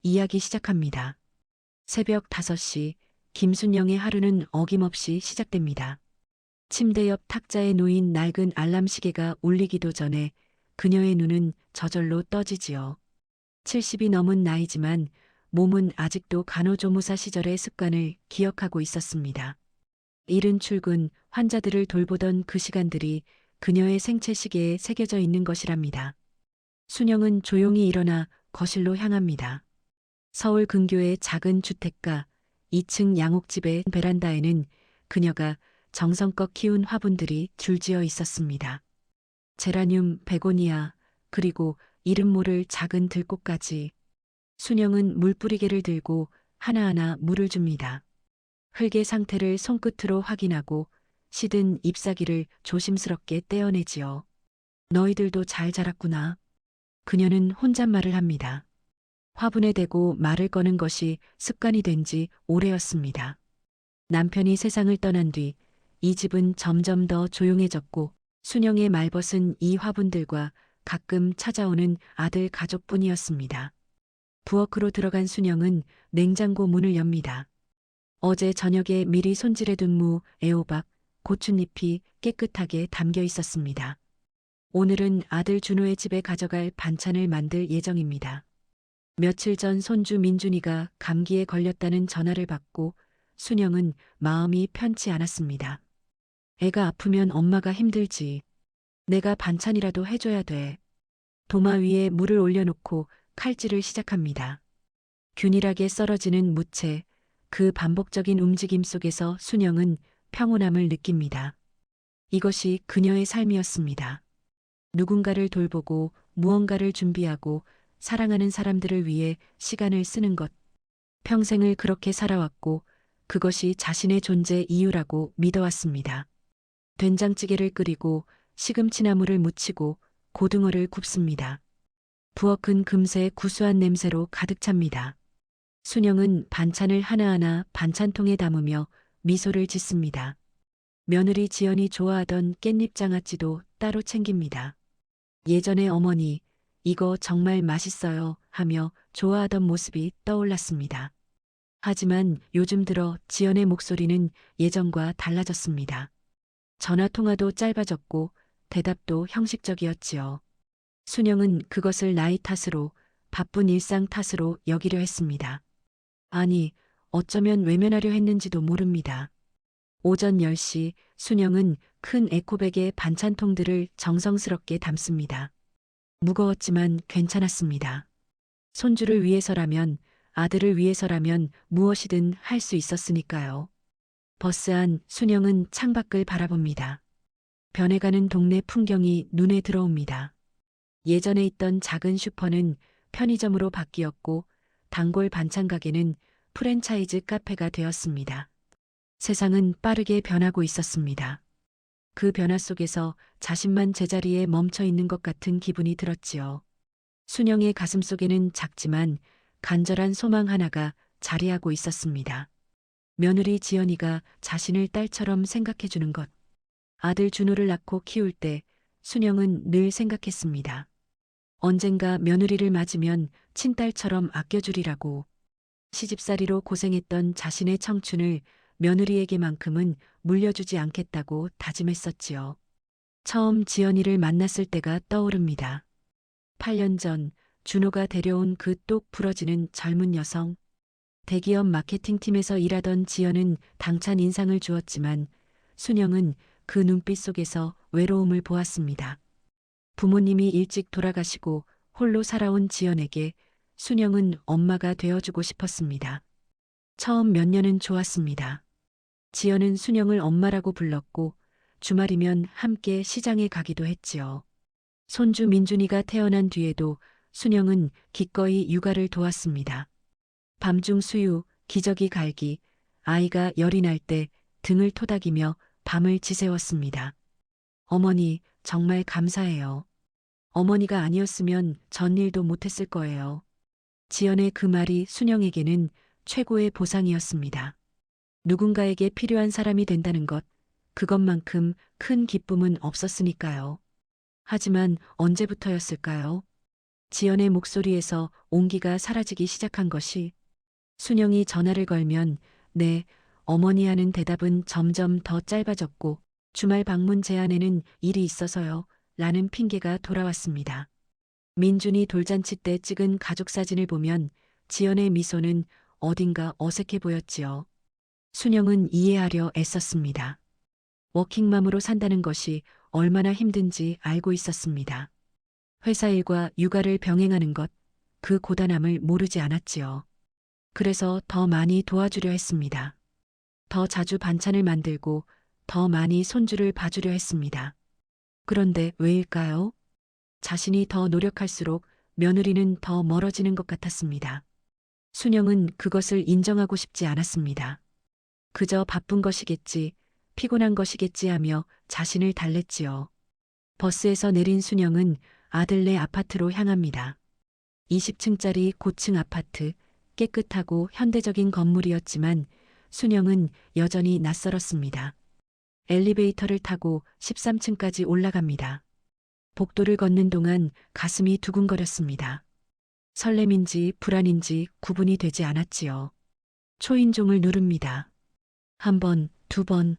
이야기 시작합니다. 새벽 5시 김순영의 하루는 어김없이 시작됩니다. 침대 옆 탁자에 놓인 낡은 알람 시계가 울리기도 전에 그녀의 눈은 저절로 떠지지요. 70이 넘은 나이지만 몸은 아직도 간호조무사 시절의 습관을 기억하고 있었습니다. 이른 출근, 환자들을 돌보던 그 시간들이 그녀의 생체 시계에 새겨져 있는 것이랍니다. 순영은 조용히 일어나 거실로 향합니다. 서울 근교의 작은 주택가 2층 양옥집의 베란다에는 그녀가 정성껏 키운 화분들이 줄지어 있었습니다. 제라늄, 베고니아, 그리고 이름 모를 작은 들꽃까지. 순영은 물뿌리개를 들고 하나하나 물을 줍니다. 흙의 상태를 손끝으로 확인하고 시든 잎사귀를 조심스럽게 떼어내지요. 너희들도 잘 자랐구나. 그녀는 혼잣말을 합니다. 화분에 대고 말을 거는 것이 습관이 된 지 오래였습니다. 남편이 세상을 떠난 뒤 이 집은 점점 더 조용해졌고 순영의 말벗은 이 화분들과 가끔 찾아오는 아들 가족뿐이었습니다. 부엌으로 들어간 순영은 냉장고 문을 엽니다. 어제 저녁에 미리 손질해둔 무, 애호박, 고추잎이 깨끗하게 담겨 있었습니다. 오늘은 아들 준호의 집에 가져갈 반찬을 만들 예정입니다. 며칠 전 손주 민준이가 감기에 걸렸다는 전화를 받고 순영은 마음이 편치 않았습니다. 애가 아프면 엄마가 힘들지. 내가 반찬이라도 해줘야 돼. 도마 위에 물을 올려놓고 칼질을 시작합니다. 균일하게 썰어지는 무채, 그 반복적인 움직임 속에서 순영은 평온함을 느낍니다. 이것이 그녀의 삶이었습니다. 누군가를 돌보고 무언가를 준비하고 사랑하는 사람들을 위해 시간을 쓰는 것. 평생을 그렇게 살아왔고 그것이 자신의 존재 이유라고 믿어왔습니다. 된장찌개를 끓이고 시금치나물을 무치고 고등어를 굽습니다. 부엌은 금세 구수한 냄새로 가득 찹니다. 순영은 반찬을 하나하나 반찬통에 담으며 미소를 짓습니다. 며느리 지연이 좋아하던 깻잎장아찌도 따로 챙깁니다. 예전에 어머니, 이거 정말 맛있어요 하며 좋아하던 모습이 떠올랐습니다. 하지만 요즘 들어 지연의 목소리는 예전과 달라졌습니다. 전화 통화도 짧아졌고 대답도 형식적이었지요. 순영은 그것을 나이 탓으로 바쁜 일상 탓으로 여기려 했습니다. 아니, 어쩌면 외면하려 했는지도 모릅니다. 오전 10시 순영은 큰 에코백에 반찬통들을 정성스럽게 담습니다. 무거웠지만 괜찮았습니다. 손주를 위해서라면, 아들을 위해서라면 무엇이든 할 수 있었으니까요. 버스 안 순영은 창밖을 바라봅니다. 변해가는 동네 풍경이 눈에 들어옵니다. 예전에 있던 작은 슈퍼는 편의점으로 바뀌었고 단골 반찬 가게는 프랜차이즈 카페가 되었습니다. 세상은 빠르게 변하고 있었습니다. 그 변화 속에서 자신만 제자리에 멈춰 있는 것 같은 기분이 들었지요. 순영의 가슴 속에는 작지만 간절한 소망 하나가 자리하고 있었습니다. 며느리 지연이가 자신을 딸처럼 생각해 주는 것. 아들 준호를 낳고 키울 때 순영은 늘 생각했습니다. 언젠가 며느리를 맞으면 친딸처럼 아껴주리라고. 시집살이로 고생했던 자신의 청춘을 며느리에게만큼은 물려주지 않겠다고 다짐했었지요. 처음 지연이를 만났을 때가 떠오릅니다. 8년 전 준호가 데려온 그 똑 부러지는 젊은 여성. 대기업 마케팅팀에서 일하던 지연은 당찬 인상을 주었지만 순영은 그 눈빛 속에서 외로움을 보았습니다. 부모님이 일찍 돌아가시고 홀로 살아온 지연에게 순영은 엄마가 되어주고 싶었습니다. 처음 몇 년은 좋았습니다. 지연은 순영을 엄마라고 불렀고 주말이면 함께 시장에 가기도 했지요. 손주 민준이가 태어난 뒤에도 순영은 기꺼이 육아를 도왔습니다. 밤중 수유, 기저귀 갈기, 아이가 열이 날 때 등을 토닥이며 밤을 지새웠습니다. 어머니, 정말 감사해요. 어머니가 아니었으면 전 일도 못했을 거예요. 지연의 그 말이 순영에게는 최고의 보상이었습니다. 누군가에게 필요한 사람이 된다는 것, 그것만큼 큰 기쁨은 없었으니까요. 하지만 언제부터였을까요? 지연의 목소리에서 온기가 사라지기 시작한 것이 순영이 전화를 걸면 네, 어머니 하는 대답은 점점 더 짧아졌고 주말 방문 제안에는 일이 있어서요. 라는 핑계가 돌아왔습니다. 민준이 돌잔치 때 찍은 가족 사진을 보면 지연의 미소는 어딘가 어색해 보였지요. 순영은 이해하려 애썼습니다. 워킹맘으로 산다는 것이 얼마나 힘든지 알고 있었습니다. 회사 일과 육아를 병행하는 것, 그 고단함을 모르지 않았지요. 그래서 더 많이 도와주려 했습니다. 더 자주 반찬을 만들고 더 많이 손주를 봐주려 했습니다. 그런데 왜일까요? 자신이 더 노력할수록 며느리는 더 멀어지는 것 같았습니다. 순영은 그것을 인정하고 싶지 않았습니다. 그저 바쁜 것이겠지, 피곤한 것이겠지 하며 자신을 달랬지요. 버스에서 내린 순영은 아들네 아파트로 향합니다. 20층짜리 고층 아파트, 깨끗하고 현대적인 건물이었지만 순영은 여전히 낯설었습니다. 엘리베이터를 타고 13층까지 올라갑니다. 복도를 걷는 동안 가슴이 두근거렸습니다. 설렘인지 불안인지 구분이 되지 않았지요. 초인종을 누릅니다. 한 번, 두 번.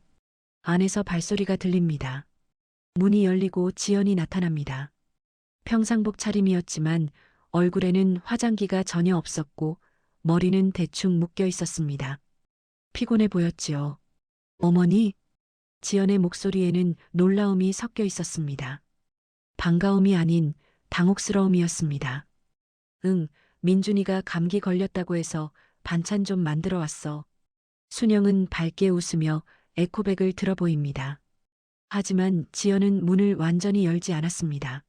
안에서 발소리가 들립니다. 문이 열리고 지연이 나타납니다. 평상복 차림이었지만 얼굴에는 화장기가 전혀 없었고 머리는 대충 묶여 있었습니다. 피곤해 보였지요. 어머니? 지연의 목소리에는 놀라움이 섞여 있었습니다. 반가움이 아닌 당혹스러움이었습니다. 응, 민준이가 감기 걸렸다고 해서 반찬 좀 만들어 왔어. 순영은 밝게 웃으며 에코백을 들어 보입니다. 하지만 지연은 문을 완전히 열지 않았습니다.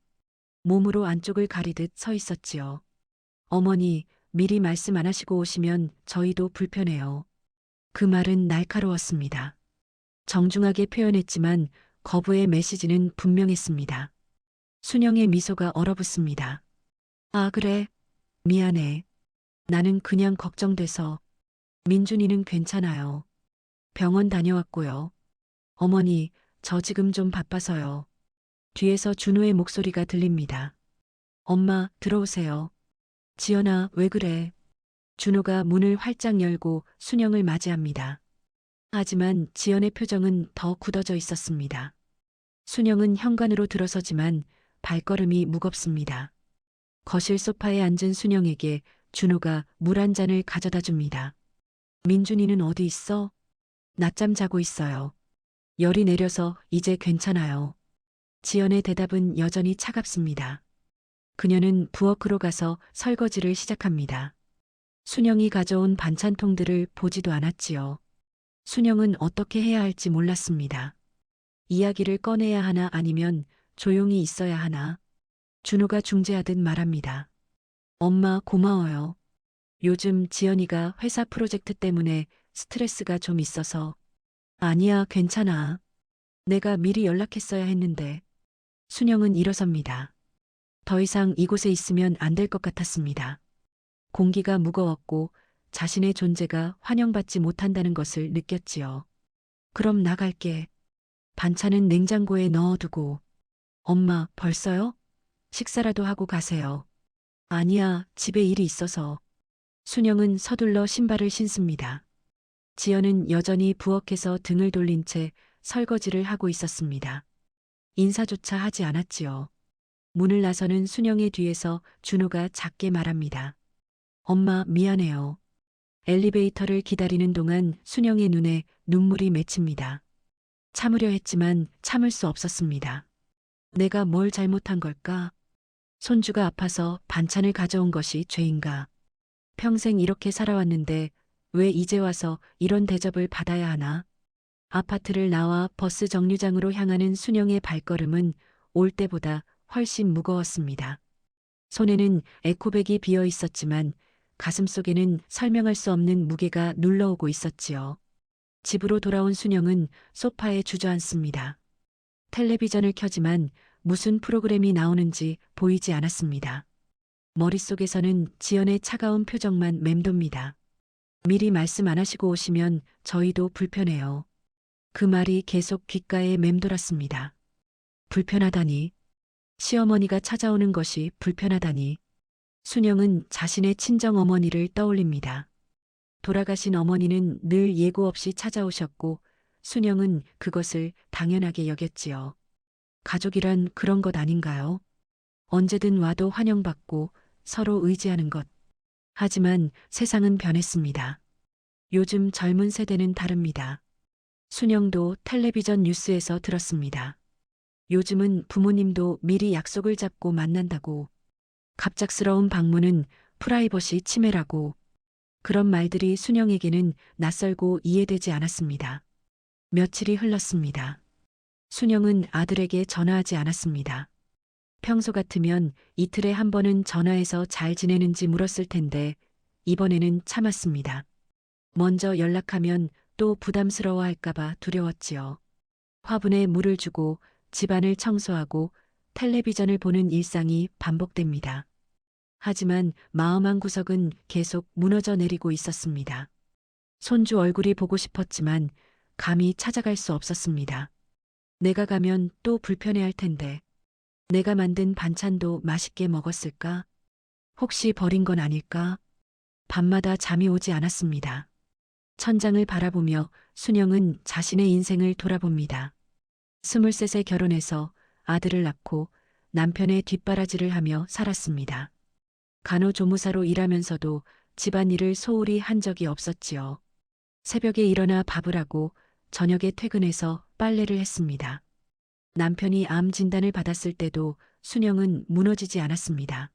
몸으로 안쪽을 가리듯 서 있었지요. 어머니, 미리 말씀 안 하시고 오시면 저희도 불편해요. 그 말은 날카로웠습니다. 정중하게 표현했지만 거부의 메시지는 분명했습니다. 순영의 미소가 얼어붙습니다. 아, 그래. 미안해. 나는 그냥 걱정돼서. 민준이는 괜찮아요. 병원 다녀왔고요. 어머니, 저 지금 좀 바빠서요. 뒤에서 준호의 목소리가 들립니다. 엄마, 들어오세요. 지연아, 왜 그래? 준호가 문을 활짝 열고 순영을 맞이합니다. 하지만 지연의 표정은 더 굳어져 있었습니다. 순영은 현관으로 들어서지만 발걸음이 무겁습니다. 거실 소파에 앉은 순영에게 준호가 물 한 잔을 가져다 줍니다. 민준이는 어디 있어? 낮잠 자고 있어요. 열이 내려서 이제 괜찮아요. 지연의 대답은 여전히 차갑습니다. 그녀는 부엌으로 가서 설거지를 시작합니다. 순영이 가져온 반찬통들을 보지도 않았지요. 순영은 어떻게 해야 할지 몰랐습니다. 이야기를 꺼내야 하나 아니면 조용히 있어야 하나. 준호가 중재하듯 말합니다. 엄마 고마워요. 요즘 지연이가 회사 프로젝트 때문에 스트레스가 좀 있어서. 아니야, 괜찮아. 내가 미리 연락했어야 했는데. 순영은 일어섭니다. 더 이상 이곳에 있으면 안 될 것 같았습니다. 공기가 무거웠고 자신의 존재가 환영받지 못한다는 것을 느꼈지요. 그럼 나갈게. 반찬은 냉장고에 넣어두고. 엄마, 벌써요? 식사라도 하고 가세요. 아니야, 집에 일이 있어서. 순영은 서둘러 신발을 신습니다. 지연은 여전히 부엌에서 등을 돌린 채 설거지를 하고 있었습니다. 인사조차 하지 않았지요. 문을 나서는 순영의 뒤에서 준호가 작게 말합니다. 엄마, 미안해요. 엘리베이터를 기다리는 동안 순영의 눈에 눈물이 맺힙니다. 참으려 했지만 참을 수 없었습니다. 내가 뭘 잘못한 걸까? 손주가 아파서 반찬을 가져온 것이 죄인가? 평생 이렇게 살아왔는데 왜 이제 와서 이런 대접을 받아야 하나? 아파트를 나와 버스 정류장으로 향하는 순영의 발걸음은 올 때보다 훨씬 무거웠습니다. 손에는 에코백이 비어 있었지만 가슴속에는 설명할 수 없는 무게가 눌러오고 있었지요. 집으로 돌아온 순영은 소파에 주저앉습니다. 텔레비전을 켜지만 무슨 프로그램이 나오는지 보이지 않았습니다. 머릿속에서는 지연의 차가운 표정만 맴돕니다. 미리 말씀 안 하시고 오시면 저희도 불편해요. 그 말이 계속 귓가에 맴돌았습니다. 불편하다니. 시어머니가 찾아오는 것이 불편하다니. 순영은 자신의 친정 어머니를 떠올립니다. 돌아가신 어머니는 늘 예고 없이 찾아오셨고 순영은 그것을 당연하게 여겼지요. 가족이란 그런 것 아닌가요? 언제든 와도 환영받고 서로 의지하는 것. 하지만 세상은 변했습니다. 요즘 젊은 세대는 다릅니다. 순영도 텔레비전 뉴스에서 들었습니다. 요즘은 부모님도 미리 약속을 잡고 만난다고, 갑작스러운 방문은 프라이버시 침해라고, 그런 말들이 순영에게는 낯설고 이해되지 않았습니다. 며칠이 흘렀습니다. 순영은 아들에게 전화하지 않았습니다. 평소 같으면 이틀에 한 번은 전화해서 잘 지내는지 물었을 텐데 이번에는 참았습니다. 먼저 연락하면 또 부담스러워할까봐 두려웠지요. 화분에 물을 주고 집안을 청소하고 텔레비전을 보는 일상이 반복됩니다. 하지만 마음 한구석은 계속 무너져 내리고 있었습니다. 손주 얼굴이 보고 싶었지만 감히 찾아갈 수 없었습니다. 내가 가면 또 불편해할 텐데. 내가 만든 반찬도 맛있게 먹었을까? 혹시 버린 건 아닐까? 밤마다 잠이 오지 않았습니다. 천장을 바라보며 순영은 자신의 인생을 돌아봅니다. 23세 결혼해서 아들을 낳고 남편의 뒷바라지를 하며 살았습니다. 간호조무사로 일하면서도 집안일을 소홀히 한 적이 없었지요. 새벽에 일어나 밥을 하고 저녁에 퇴근해서 빨래를 했습니다. 남편이 암 진단을 받았을 때도 순영은 무너지지 않았습니다.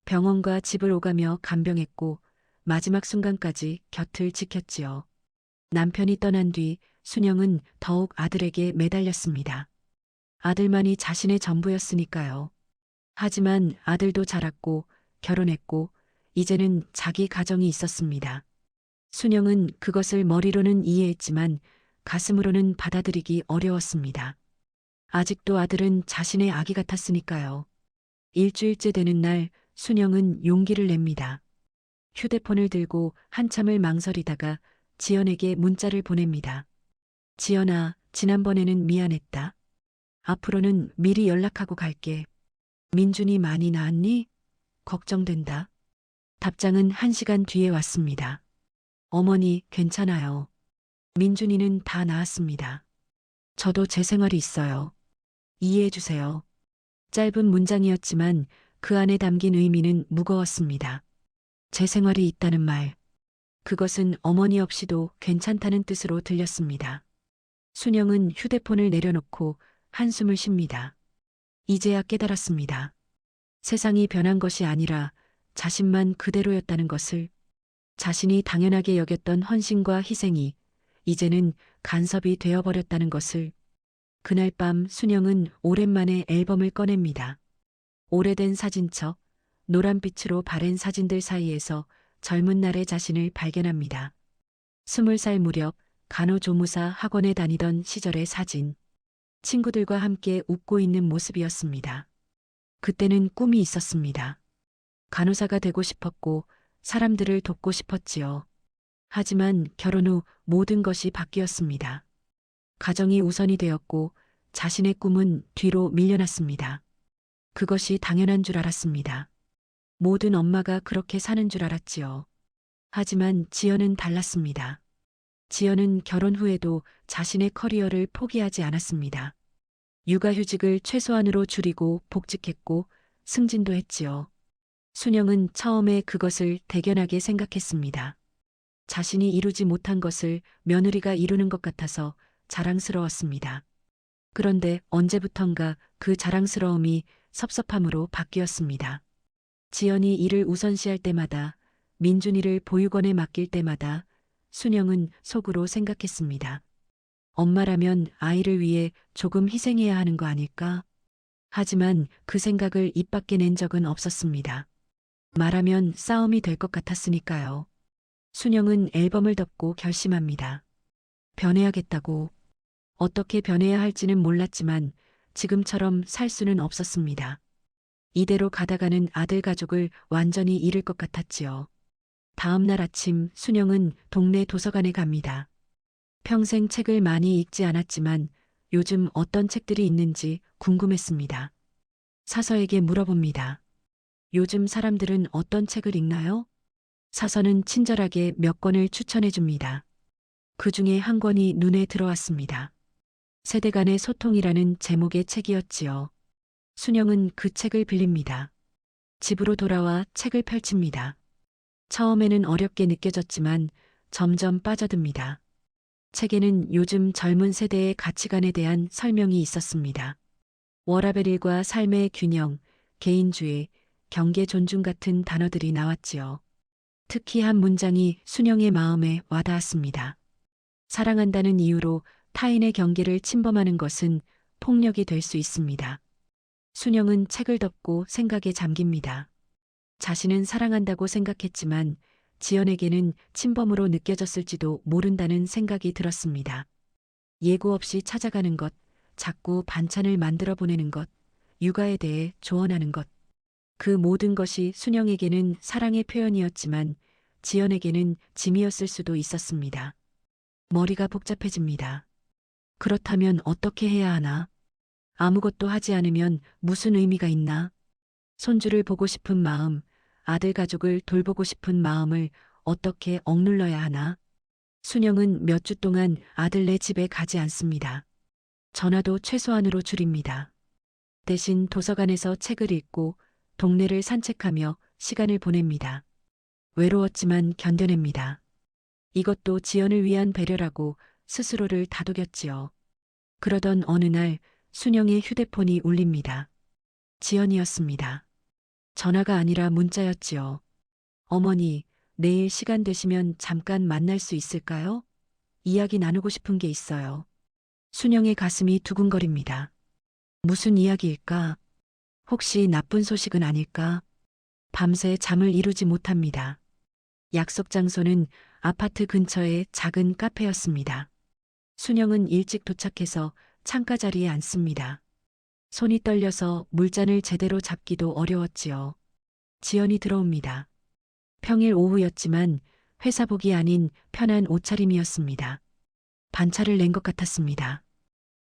병원과 집을 오가며 간병했고 마지막 순간까지 곁을 지켰지요. 남편이 떠난 뒤 순영은 더욱 아들에게 매달렸습니다. 아들만이 자신의 전부였으니까요. 하지만 아들도 자랐고 결혼했고 이제는 자기 가정이 있었습니다. 순영은 그것을 머리로는 이해했지만 가슴으로는 받아들이기 어려웠습니다. 아직도 아들은 자신의 아기 같았으니까요. 일주일째 되는 날 순영은 용기를 냅니다. 휴대폰을 들고 한참을 망설이다가 지연에게 문자를 보냅니다. 지연아, 지난번에는 미안했다. 앞으로는 미리 연락하고 갈게. 민준이 많이 나았니? 걱정된다. 답장은 1시간 뒤에 왔습니다. 어머니, 괜찮아요. 민준이는 다 나았습니다. 저도 제 생활이 있어요. 이해해 주세요. 짧은 문장이었지만 그 안에 담긴 의미는 무거웠습니다. 제 생활이 있다는 말. 그것은 어머니 없이도 괜찮다는 뜻으로 들렸습니다. 순영은 휴대폰을 내려놓고 한숨을 쉽니다. 이제야 깨달았습니다. 세상이 변한 것이 아니라 자신만 그대로였다는 것을, 자신이 당연하게 여겼던 헌신과 희생이 이제는 간섭이 되어버렸다는 것을. 그날 밤 순영은 오랜만에 앨범을 꺼냅니다. 오래된 사진첩, 노란빛으로 바랜 사진들 사이에서 젊은 날의 자신을 발견합니다. 20살 무렵 간호조무사 학원에 다니던 시절의 사진. 친구들과 함께 웃고 있는 모습이었습니다. 그때는 꿈이 있었습니다. 간호사가 되고 싶었고 사람들을 돕고 싶었지요. 하지만 결혼 후 모든 것이 바뀌었습니다. 가정이 우선이 되었고 자신의 꿈은 뒤로 밀려났습니다. 그것이 당연한 줄 알았습니다. 모든 엄마가 그렇게 사는 줄 알았지요. 하지만 지연은 달랐습니다. 지연은 결혼 후에도 자신의 커리어를 포기하지 않았습니다. 육아휴직을 최소한으로 줄이고 복직했고 승진도 했지요. 순영은 처음에 그것을 대견하게 생각했습니다. 자신이 이루지 못한 것을 며느리가 이루는 것 같아서 자랑스러웠습니다. 그런데 언제부턴가 그 자랑스러움이 섭섭함으로 바뀌었습니다. 지연이 일을 우선시할 때마다, 민준이를 보육원에 맡길 때마다 순영은 속으로 생각했습니다. 엄마라면 아이를 위해 조금 희생해야 하는 거 아닐까? 하지만 그 생각을 입 밖에 낸 적은 없었습니다. 말하면 싸움이 될 것 같았으니까요. 순영은 앨범을 덮고 결심합니다. 변해야겠다고. 어떻게 변해야 할지는 몰랐지만 지금처럼 살 수는 없었습니다. 이대로 가다가는 아들 가족을 완전히 잃을 것 같았지요. 다음 날 아침 순영은 동네 도서관에 갑니다. 평생 책을 많이 읽지 않았지만 요즘 어떤 책들이 있는지 궁금했습니다. 사서에게 물어봅니다. 요즘 사람들은 어떤 책을 읽나요? 사서는 친절하게 몇 권을 추천해 줍니다. 그 중에 한 권이 눈에 들어왔습니다. 세대 간의 소통이라는 제목의 책이었지요. 순영은 그 책을 빌립니다. 집으로 돌아와 책을 펼칩니다. 처음에는 어렵게 느껴졌지만 점점 빠져듭니다. 책에는 요즘 젊은 세대의 가치관에 대한 설명이 있었습니다. 워라밸 일과 삶의 균형, 개인주의, 경계 존중 같은 단어들이 나왔지요. 특히 한 문장이 순영의 마음에 와닿았습니다. 사랑한다는 이유로 타인의 경계를 침범하는 것은 폭력이 될 수 있습니다. 순영은 책을 덮고 생각에 잠깁니다. 자신은 사랑한다고 생각했지만 지연에게는 침범으로 느껴졌을지도 모른다는 생각이 들었습니다. 예고 없이 찾아가는 것, 자꾸 반찬을 만들어 보내는 것, 육아에 대해 조언하는 것. 그 모든 것이 순영에게는 사랑의 표현이었지만 지연에게는 짐이었을 수도 있었습니다. 머리가 복잡해집니다. 그렇다면 어떻게 해야 하나? 아무것도 하지 않으면 무슨 의미가 있나? 손주를 보고 싶은 마음, 아들 가족을 돌보고 싶은 마음을 어떻게 억눌러야 하나? 순영은 몇 주 동안 아들네 집에 가지 않습니다. 전화도 최소한으로 줄입니다. 대신 도서관에서 책을 읽고 동네를 산책하며 시간을 보냅니다. 외로웠지만 견뎌냅니다. 이것도 지연을 위한 배려라고 스스로를 다독였지요. 그러던 어느 날 순영의 휴대폰이 울립니다. 지연이었습니다. 전화가 아니라 문자였지요. 어머니, 내일 시간 되시면 잠깐 만날 수 있을까요? 이야기 나누고 싶은 게 있어요. 순영의 가슴이 두근거립니다. 무슨 이야기일까? 혹시 나쁜 소식은 아닐까? 밤새 잠을 이루지 못합니다. 약속 장소는 아파트 근처의 작은 카페였습니다. 순영은 일찍 도착해서 창가 자리에 앉습니다. 손이 떨려서 물잔을 제대로 잡기도 어려웠지요. 지연이 들어옵니다. 평일 오후였지만 회사복이 아닌 편한 옷차림이었습니다. 반차를 낸 것 같았습니다.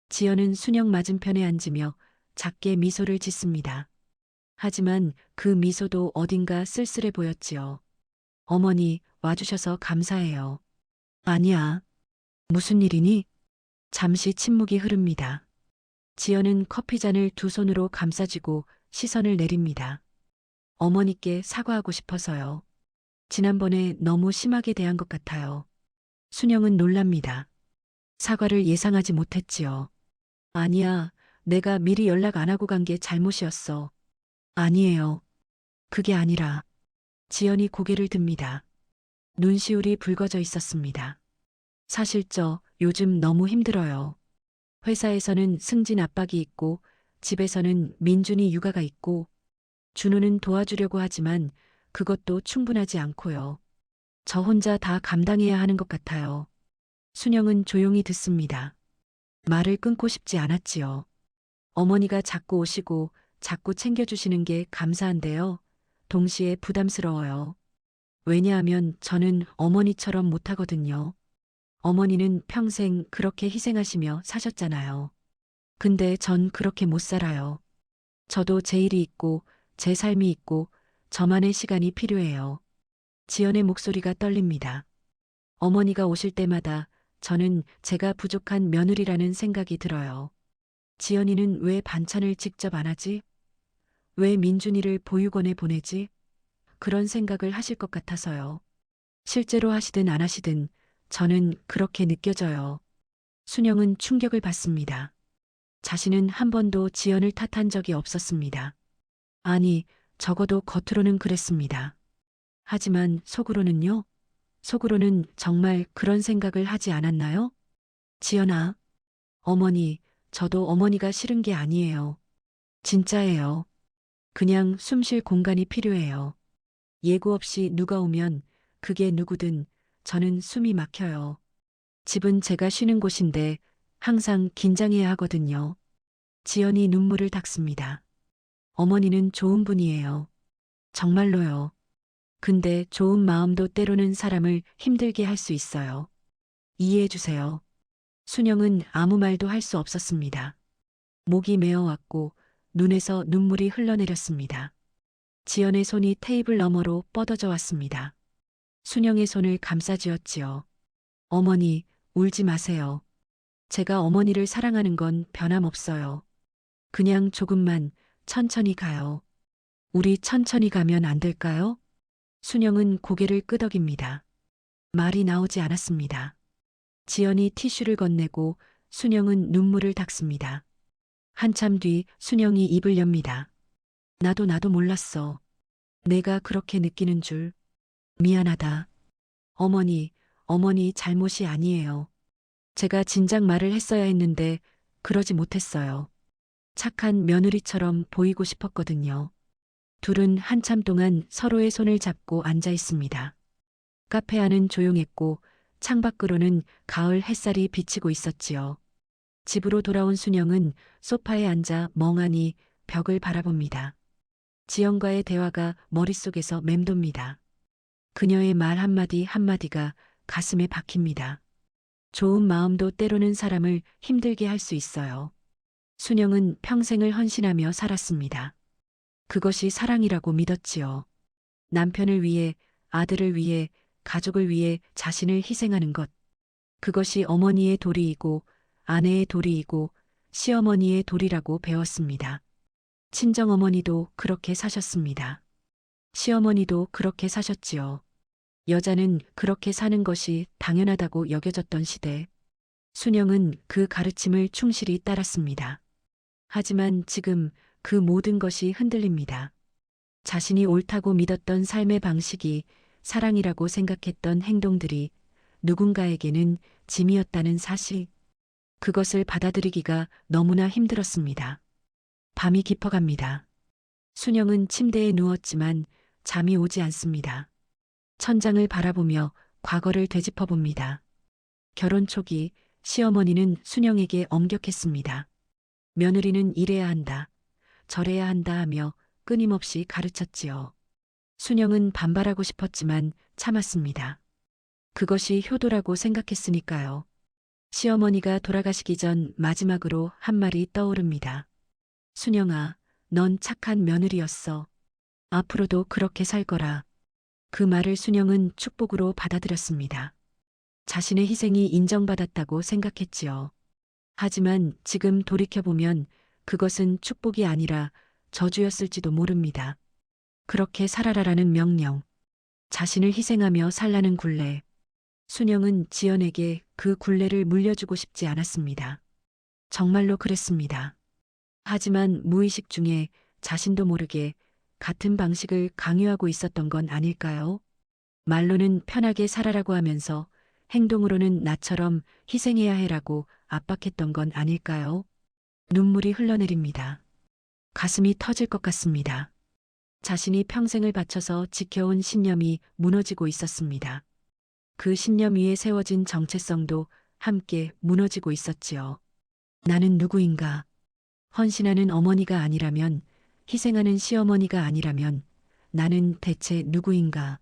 지연은 순영 맞은편에 앉으며 작게 미소를 짓습니다. 하지만 그 미소도 어딘가 쓸쓸해 보였지요. 어머니, 와주셔서 감사해요. 아니야. 무슨 일이니? 잠시 침묵이 흐릅니다. 지연은 커피잔을 두 손으로 감싸쥐고 시선을 내립니다. 어머니께 사과하고 싶어서요. 지난번에 너무 심하게 대한 것 같아요. 순영은 놀랍니다. 사과를 예상하지 못했지요. 아니야, 내가 미리 연락 안 하고 간 게 잘못이었어. 아니에요. 그게 아니라. 지연이 고개를 듭니다. 눈시울이 붉어져 있었습니다. 사실 요즘 너무 힘들어요. 회사에서는 승진 압박이 있고 집에서는 민준이 육아가 있고 준우는 도와주려고 하지만 그것도 충분하지 않고요. 저 혼자 다 감당해야 하는 것 같아요. 순영은 조용히 듣습니다. 말을 끊고 싶지 않았지요. 어머니가 자꾸 오시고 자꾸 챙겨주시는 게 감사한데요. 동시에 부담스러워요. 왜냐하면 저는 어머니처럼 못하거든요. 어머니는 평생 그렇게 희생하시며 사셨잖아요. 근데 전 그렇게 못 살아요. 저도 제 일이 있고 제 삶이 있고 저만의 시간이 필요해요. 지연의 목소리가 떨립니다. 어머니가 오실 때마다 저는 제가 부족한 며느리라는 생각이 들어요. 지연이는 왜 반찬을 직접 안 하지? 왜 민준이를 보육원에 보내지? 그런 생각을 하실 것 같아서요. 실제로 하시든 안 하시든 저는 그렇게 느껴져요. 순영은 충격을 받습니다. 자신은 한 번도 지연을 탓한 적이 없었습니다. 아니, 적어도 겉으로는 그랬습니다. 하지만 속으로는요? 속으로는 정말 그런 생각을 하지 않았나요? 지연아, 어머니, 저도 어머니가 싫은 게 아니에요. 진짜예요. 그냥 숨 쉴 공간이 필요해요. 예고 없이 누가 오면 그게 누구든 저는 숨이 막혀요. 집은 제가 쉬는 곳인데 항상 긴장해야 하거든요. 지연이 눈물을 닦습니다. 어머니는 좋은 분이에요. 정말로요. 근데 좋은 마음도 때로는 사람을 힘들게 할 수 있어요. 이해해 주세요. 순영은 아무 말도 할 수 없었습니다. 목이 메어왔고 눈에서 눈물이 흘러내렸습니다. 지연의 손이 테이블 너머로 뻗어져 왔습니다. 순영의 손을 감싸쥐었지요. 어머니, 울지 마세요. 제가 어머니를 사랑하는 건 변함없어요. 그냥 조금만 천천히 가요. 우리 천천히 가면 안 될까요? 순영은 고개를 끄덕입니다. 말이 나오지 않았습니다. 지연이 티슈를 건네고 순영은 눈물을 닦습니다. 한참 뒤 순영이 입을 엽니다. 나도 몰랐어. 내가 그렇게 느끼는 줄. 미안하다. 어머니 잘못이 아니에요. 제가 진작 말을 했어야 했는데 그러지 못했어요. 착한 며느리처럼 보이고 싶었거든요. 둘은 한참 동안 서로의 손을 잡고 앉아 있습니다. 카페 안은 조용했고 창밖으로는 가을 햇살이 비치고 있었지요. 집으로 돌아온 순영은 소파에 앉아 멍하니 벽을 바라봅니다. 지연과의 대화가 머릿속에서 맴돕니다. 그녀의 말 한마디 한마디가 가슴에 박힙니다. 좋은 마음도 때로는 사람을 힘들게 할 수 있어요. 순영은 평생을 헌신하며 살았습니다. 그것이 사랑이라고 믿었지요. 남편을 위해, 아들을 위해, 가족을 위해 자신을 희생하는 것. 그것이 어머니의 도리이고, 아내의 도리이고, 시어머니의 도리라고 배웠습니다. 친정어머니도 그렇게 사셨습니다. 시어머니도 그렇게 사셨지요. 여자는 그렇게 사는 것이 당연하다고 여겨졌던 시대. 순영은 그 가르침을 충실히 따랐습니다. 하지만 지금 그 모든 것이 흔들립니다. 자신이 옳다고 믿었던 삶의 방식이 사랑이라고 생각했던 행동들이 누군가에게는 짐이었다는 사실. 그것을 받아들이기가 너무나 힘들었습니다. 밤이 깊어갑니다. 순영은 침대에 누웠지만 잠이 오지 않습니다. 천장을 바라보며 과거를 되짚어봅니다. 결혼 초기 시어머니는 순영에게 엄격했습니다. 며느리는 이래야 한다, 저래야 한다 하며 끊임없이 가르쳤지요. 순영은 반발하고 싶었지만 참았습니다. 그것이 효도라고 생각했으니까요. 시어머니가 돌아가시기 전 마지막으로 한 말이 떠오릅니다. 순영아, 넌 착한 며느리였어. 앞으로도 그렇게 살 거라. 그 말을 순영은 축복으로 받아들였습니다. 자신의 희생이 인정받았다고 생각했지요. 하지만 지금 돌이켜보면 그것은 축복이 아니라 저주였을지도 모릅니다. 그렇게 살아라라는 명령, 자신을 희생하며 살라는 굴레. 순영은 지연에게 그 굴레를 물려주고 싶지 않았습니다. 정말로 그랬습니다. 하지만 무의식 중에 자신도 모르게 같은 방식을 강요하고 있었던 건 아닐까요? 말로는 편하게 살아라고 하면서 행동으로는 나처럼 희생해야 해라고 압박했던 건 아닐까요? 눈물이 흘러내립니다. 가슴이 터질 것 같습니다. 자신이 평생을 바쳐서 지켜온 신념이 무너지고 있었습니다. 그 신념 위에 세워진 정체성도 함께 무너지고 있었지요. 나는 누구인가? 헌신하는 어머니가 아니라면, 희생하는 시어머니가 아니라면 나는 대체 누구인가?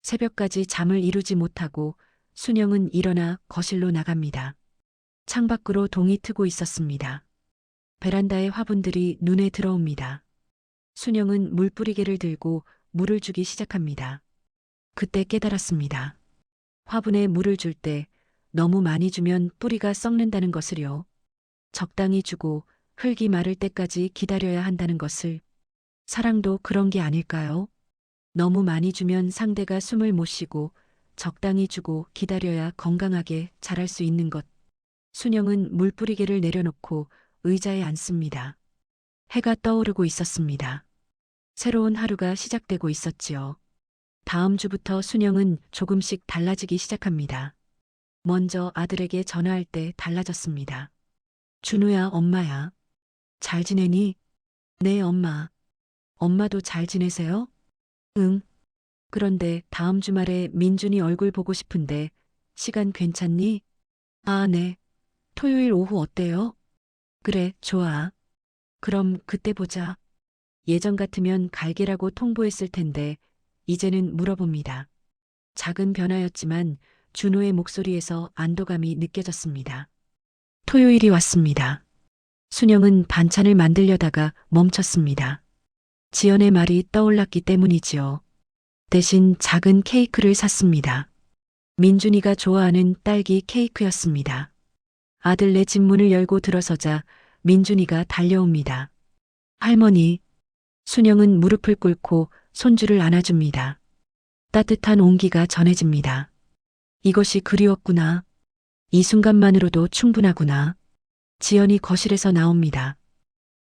새벽까지 잠을 이루지 못하고 순영은 일어나 거실로 나갑니다. 창밖으로 동이 트고 있었습니다. 베란다의 화분들이 눈에 들어옵니다. 순영은 물뿌리개를 들고 물을 주기 시작합니다. 그때 깨달았습니다. 화분에 물을 줄 때 너무 많이 주면 뿌리가 썩는다는 것을요. 적당히 주고 흙이 마를 때까지 기다려야 한다는 것을. 사랑도 그런 게 아닐까요? 너무 많이 주면 상대가 숨을 못 쉬고 적당히 주고 기다려야 건강하게 자랄 수 있는 것. 순영은 물뿌리개를 내려놓고 의자에 앉습니다. 해가 떠오르고 있었습니다. 새로운 하루가 시작되고 있었지요. 다음 주부터 순영은 조금씩 달라지기 시작합니다. 먼저 아들에게 전화할 때 달라졌습니다. 준우야, 엄마야. 잘 지내니? 네, 엄마. 엄마도 잘 지내세요? 응. 그런데 다음 주말에 민준이 얼굴 보고 싶은데 시간 괜찮니? 아, 네. 토요일 오후 어때요? 그래, 좋아. 그럼 그때 보자. 예전 같으면 갈게라고 통보했을 텐데 이제는 물어봅니다. 작은 변화였지만 준호의 목소리에서 안도감이 느껴졌습니다. 토요일이 왔습니다. 순영은 반찬을 만들려다가 멈췄습니다. 지연의 말이 떠올랐기 때문이지요. 대신 작은 케이크를 샀습니다. 민준이가 좋아하는 딸기 케이크였습니다. 아들네 집 문을 열고 들어서자 민준이가 달려옵니다. 할머니, 순영은 무릎을 꿇고 손주를 안아줍니다. 따뜻한 온기가 전해집니다. 이것이 그리웠구나. 이 순간만으로도 충분하구나. 지연이 거실에서 나옵니다.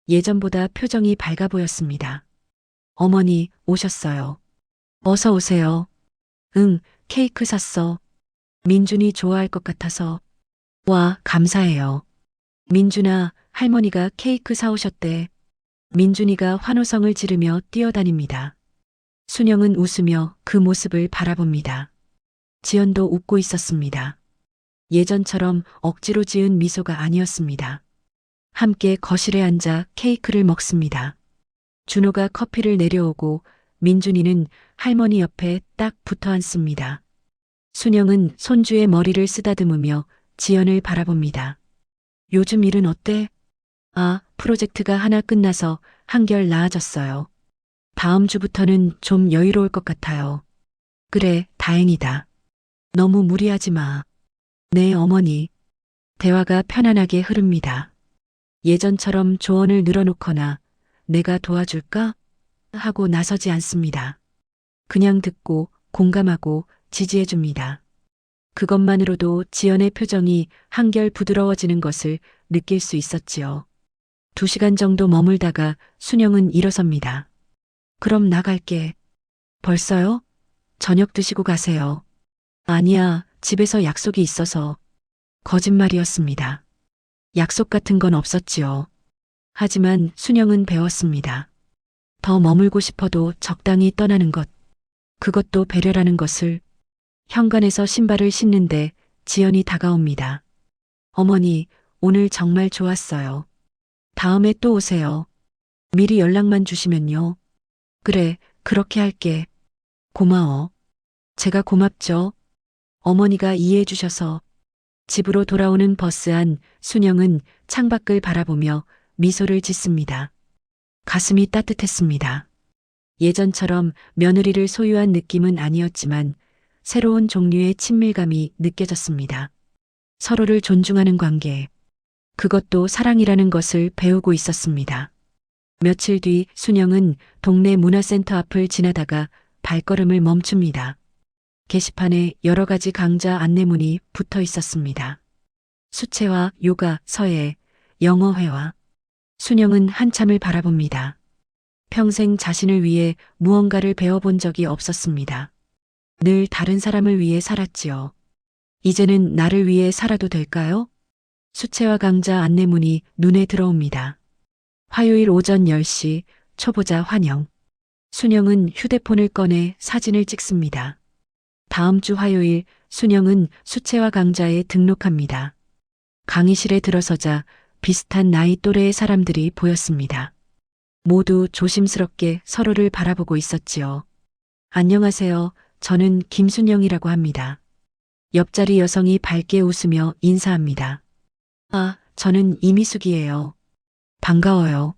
예전보다 표정이 밝아 보였습니다. 어머니, 오셨어요. 어서 오세요. 응, 케이크 샀어. 민준이 좋아할 것 같아서. 와, 감사해요. 민준아, 할머니가 케이크 사오셨대. 민준이가 환호성을 지르며 뛰어다닙니다. 순영은 웃으며 그 모습을 바라봅니다. 지연도 웃고 있었습니다. 예전처럼 억지로 지은 미소가 아니었습니다. 함께 거실에 앉아 케이크를 먹습니다. 준호가 커피를 내려오고 민준이는 할머니 옆에 딱 붙어 앉습니다. 순영은 손주의 머리를 쓰다듬으며 지연을 바라봅니다. 요즘 일은 어때? 아, 프로젝트가 하나 끝나서 한결 나아졌어요. 다음 주부터는 좀 여유로울 것 같아요. 그래, 다행이다. 너무 무리하지 마. 네, 어머니. 대화가 편안하게 흐릅니다. 예전처럼 조언을 늘어놓거나 내가 도와줄까? 하고 나서지 않습니다. 그냥 듣고 공감하고 지지해줍니다. 그것만으로도 지연의 표정이 한결 부드러워지는 것을 느낄 수 있었지요. 2시간 정도 머물다가 순영은 일어섭니다. 그럼 나갈게. 벌써요? 저녁 드시고 가세요. 아니야, 집에서 약속이 있어서. 거짓말이었습니다. 약속 같은 건 없었지요. 하지만 순영은 배웠습니다. 더 머물고 싶어도 적당히 떠나는 것. 그것도 배려라는 것을. 현관에서 신발을 신는데 지연이 다가옵니다. 어머니, 오늘 정말 좋았어요. 다음에 또 오세요. 미리 연락만 주시면요. 그래, 그렇게 할게. 고마워. 제가 고맙죠. 어머니가 이해해 주셔서. 집으로 돌아오는 버스 안 순영은 창밖을 바라보며 미소를 짓습니다. 가슴이 따뜻했습니다. 예전처럼 며느리를 소유한 느낌은 아니었지만 새로운 종류의 친밀감이 느껴졌습니다. 서로를 존중하는 관계. 그것도 사랑이라는 것을 배우고 있었습니다. 며칠 뒤 순영은 동네 문화센터 앞을 지나다가 발걸음을 멈춥니다. 게시판에 여러 가지 강좌 안내문이 붙어 있었습니다. 수채화, 요가, 서예, 영어회화. 순영은 한참을 바라봅니다. 평생 자신을 위해 무언가를 배워본 적이 없었습니다. 늘 다른 사람을 위해 살았지요. 이제는 나를 위해 살아도 될까요? 수채화 강좌 안내문이 눈에 들어옵니다. 화요일 오전 10시 초보자 환영. 순영은 휴대폰을 꺼내 사진을 찍습니다. 다음 주 화요일 순영은 수채화 강좌에 등록합니다. 강의실에 들어서자 비슷한 나이 또래의 사람들이 보였습니다. 모두 조심스럽게 서로를 바라보고 있었지요. 안녕하세요. 저는 김순영이라고 합니다. 옆자리 여성이 밝게 웃으며 인사합니다. 아, 저는 이미숙이에요. 반가워요.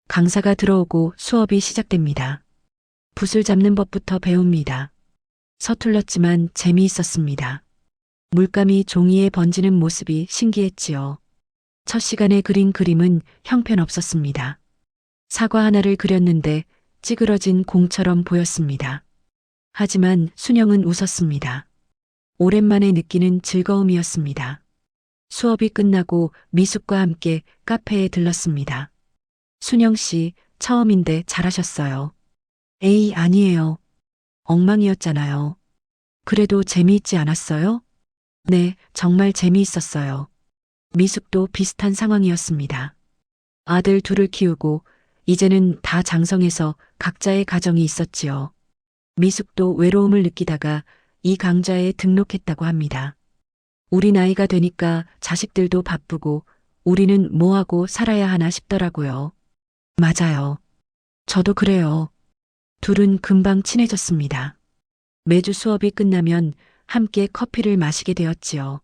강사가 들어오고 수업이 시작됩니다. 붓을 잡는 법부터 배웁니다. 서툴렀지만 재미있었습니다. 물감이 종이에 번지는 모습이 신기했지요. 첫 시간에 그린 그림은 형편없었습니다. 사과 하나를 그렸는데 찌그러진 공처럼 보였습니다. 하지만 순영은 웃었습니다. 오랜만에 느끼는 즐거움이었습니다. 수업이 끝나고 미숙과 함께 카페에 들렀습니다. 순영 씨, 처음인데 잘하셨어요. 에이, 아니에요. 엉망이었잖아요. 그래도 재미있지 않았어요? 네, 정말 재미있었어요. 미숙도 비슷한 상황이었습니다. 아들 둘을 키우고 이제는 다 장성해서 각자의 가정이 있었지요. 미숙도 외로움을 느끼다가 이 강좌에 등록했다고 합니다. 우리 나이가 되니까 자식들도 바쁘고 우리는 뭐하고 살아야 하나 싶더라고요. 맞아요. 저도 그래요. 둘은 금방 친해졌습니다. 매주 수업이 끝나면 함께 커피를 마시게 되었지요.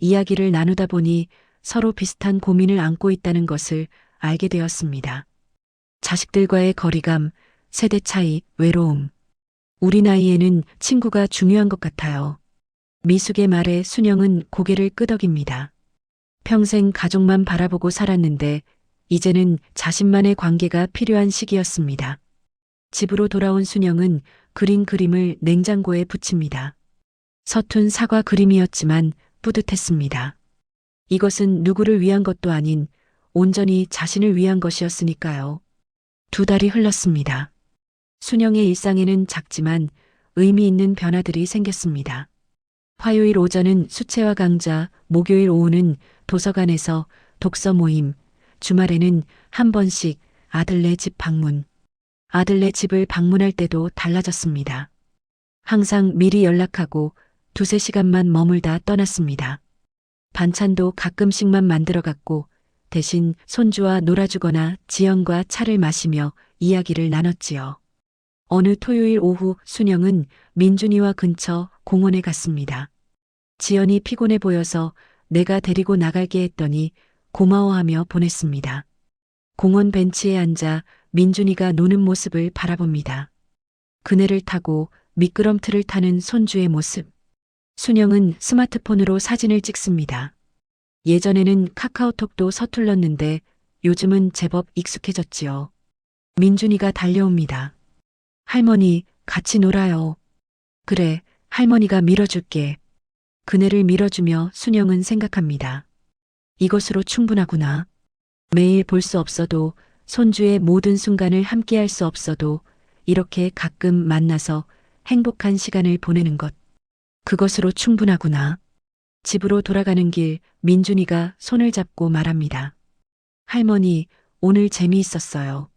이야기를 나누다 보니 서로 비슷한 고민을 안고 있다는 것을 알게 되었습니다. 자식들과의 거리감, 세대 차이, 외로움. 우리 나이에는 친구가 중요한 것 같아요. 미숙의 말에 순영은 고개를 끄덕입니다. 평생 가족만 바라보고 살았는데 이제는 자신만의 관계가 필요한 시기였습니다. 집으로 돌아온 순영은 그린 그림을 냉장고에 붙입니다. 서툰 사과 그림이었지만 뿌듯했습니다. 이것은 누구를 위한 것도 아닌 온전히 자신을 위한 것이었으니까요. 2달이 흘렀습니다. 순영의 일상에는 작지만 의미 있는 변화들이 생겼습니다. 화요일 오전은 수채화 강좌, 목요일 오후는 도서관에서 독서 모임, 주말에는 한 번씩 아들네 집 방문. 아들네 집을 방문할 때도 달라졌습니다. 항상 미리 연락하고 2~3시간만 머물다 떠났습니다. 반찬도 가끔씩만 만들어갔고 대신 손주와 놀아주거나 지연과 차를 마시며 이야기를 나눴지요. 어느 토요일 오후 순영은 민준이와 근처 공원에 갔습니다. 지연이 피곤해 보여서 내가 데리고 나갈게 했더니 고마워하며 보냈습니다. 공원 벤치에 앉아 민준이가 노는 모습을 바라봅니다. 그네를 타고 미끄럼틀을 타는 손주의 모습. 순영은 스마트폰으로 사진을 찍습니다. 예전에는 카카오톡도 서툴렀는데 요즘은 제법 익숙해졌지요. 민준이가 달려옵니다. 할머니, 같이 놀아요. 그래, 할머니가 밀어줄게. 그네를 밀어주며 순영은 생각합니다. 이것으로 충분하구나. 매일 볼 수 없어도 손주의 모든 순간을 함께할 수 없어도 이렇게 가끔 만나서 행복한 시간을 보내는 것. 그것으로 충분하구나. 집으로 돌아가는 길 민준이가 손을 잡고 말합니다. 할머니, 오늘 재미있었어요.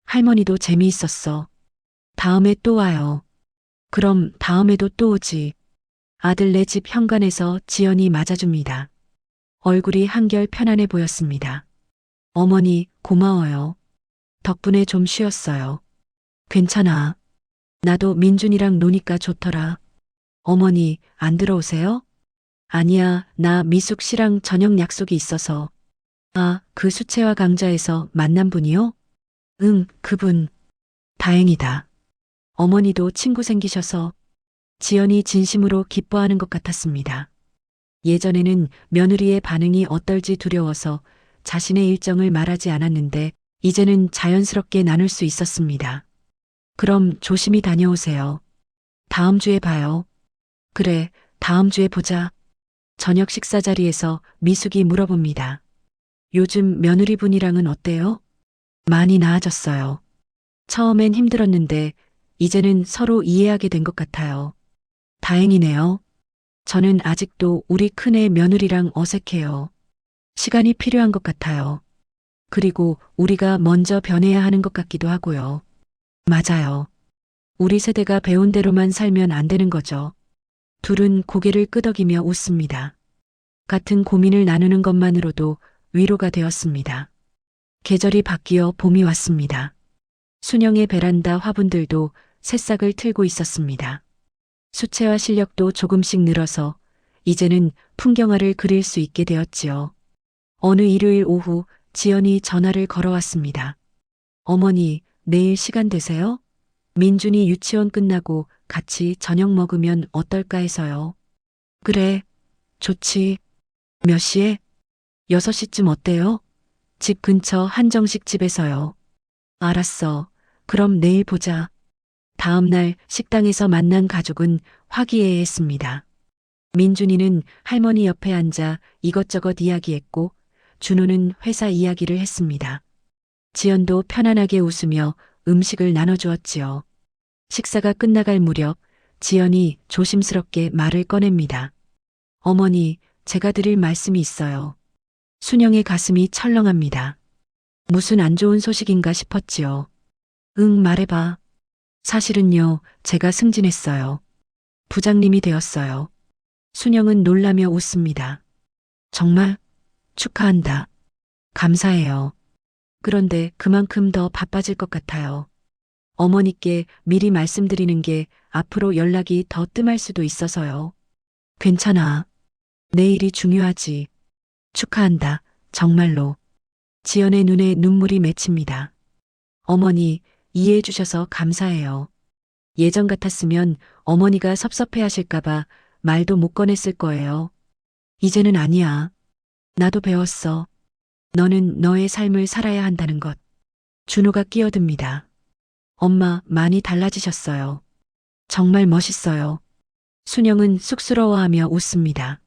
할머니도 재미있었어. 다음에 또 와요. 그럼 다음에도 또 오지. 아들네 집 현관에서 지연이 맞아줍니다. 얼굴이 한결 편안해 보였습니다. 어머니, 고마워요. 덕분에 좀 쉬었어요. 괜찮아. 나도 민준이랑 노니까 좋더라. 어머니, 안 들어오세요? 아니야, 나 미숙 씨랑 저녁 약속이 있어서. 아, 그 수채화 강좌에서 만난 분이요? 응, 그분. 다행이다. 어머니도 친구 생기셔서. 지연이 진심으로 기뻐하는 것 같았습니다. 예전에는 며느리의 반응이 어떨지 두려워서 자신의 일정을 말하지 않았는데 이제는 자연스럽게 나눌 수 있었습니다. 그럼 조심히 다녀오세요. 다음 주에 봐요. 그래, 다음 주에 보자. 저녁 식사 자리에서 미숙이 물어봅니다. 요즘 며느리분이랑은 어때요? 많이 나아졌어요. 처음엔 힘들었는데 이제는 서로 이해하게 된 것 같아요. 다행이네요. 저는 아직도 우리 큰애 며느리랑 어색해요. 시간이 필요한 것 같아요. 그리고 우리가 먼저 변해야 하는 것 같기도 하고요. 맞아요. 우리 세대가 배운 대로만 살면 안 되는 거죠. 둘은 고개를 끄덕이며 웃습니다. 같은 고민을 나누는 것만으로도 위로가 되었습니다. 계절이 바뀌어 봄이 왔습니다. 순영의 베란다 화분들도 새싹을 틀고 있었습니다. 수채화 실력도 조금씩 늘어서 이제는 풍경화를 그릴 수 있게 되었지요. 어느 일요일 오후 지연이 전화를 걸어왔습니다. 어머니, 내일 시간 되세요? 민준이 유치원 끝나고 같이 저녁 먹으면 어떨까 해서요. 그래, 좋지. 몇 시에? 6시쯤 어때요? 집 근처 한정식 집에서요. 알았어. 그럼 내일 보자. 다음 날 식당에서 만난 가족은 화기애애했습니다. 민준이는 할머니 옆에 앉아 이것저것 이야기했고 준호는 회사 이야기를 했습니다. 지연도 편안하게 웃으며 음식을 나눠주었지요. 식사가 끝나갈 무렵 지연이 조심스럽게 말을 꺼냅니다. 어머니, 제가 드릴 말씀이 있어요. 순영의 가슴이 철렁합니다. 무슨 안 좋은 소식인가 싶었지요. 응, 말해봐. 사실은요, 제가 승진했어요. 부장님이 되었어요. 순영은 놀라며 웃습니다. 정말? 축하한다. 감사해요. 그런데 그만큼 더 바빠질 것 같아요. 어머니께 미리 말씀드리는 게 앞으로 연락이 더 뜸할 수도 있어서요. 괜찮아. 내일이 중요하지. 축하한다. 정말로. 지연의 눈에 눈물이 맺힙니다. 어머니, 이해해 주셔서 감사해요. 예전 같았으면 어머니가 섭섭해 하실까봐 말도 못 꺼냈을 거예요. 이제는 아니야. 나도 배웠어. 너는 너의 삶을 살아야 한다는 것. 준호가 끼어듭니다. 엄마, 많이 달라지셨어요. 정말 멋있어요. 순영은 쑥스러워하며 웃습니다.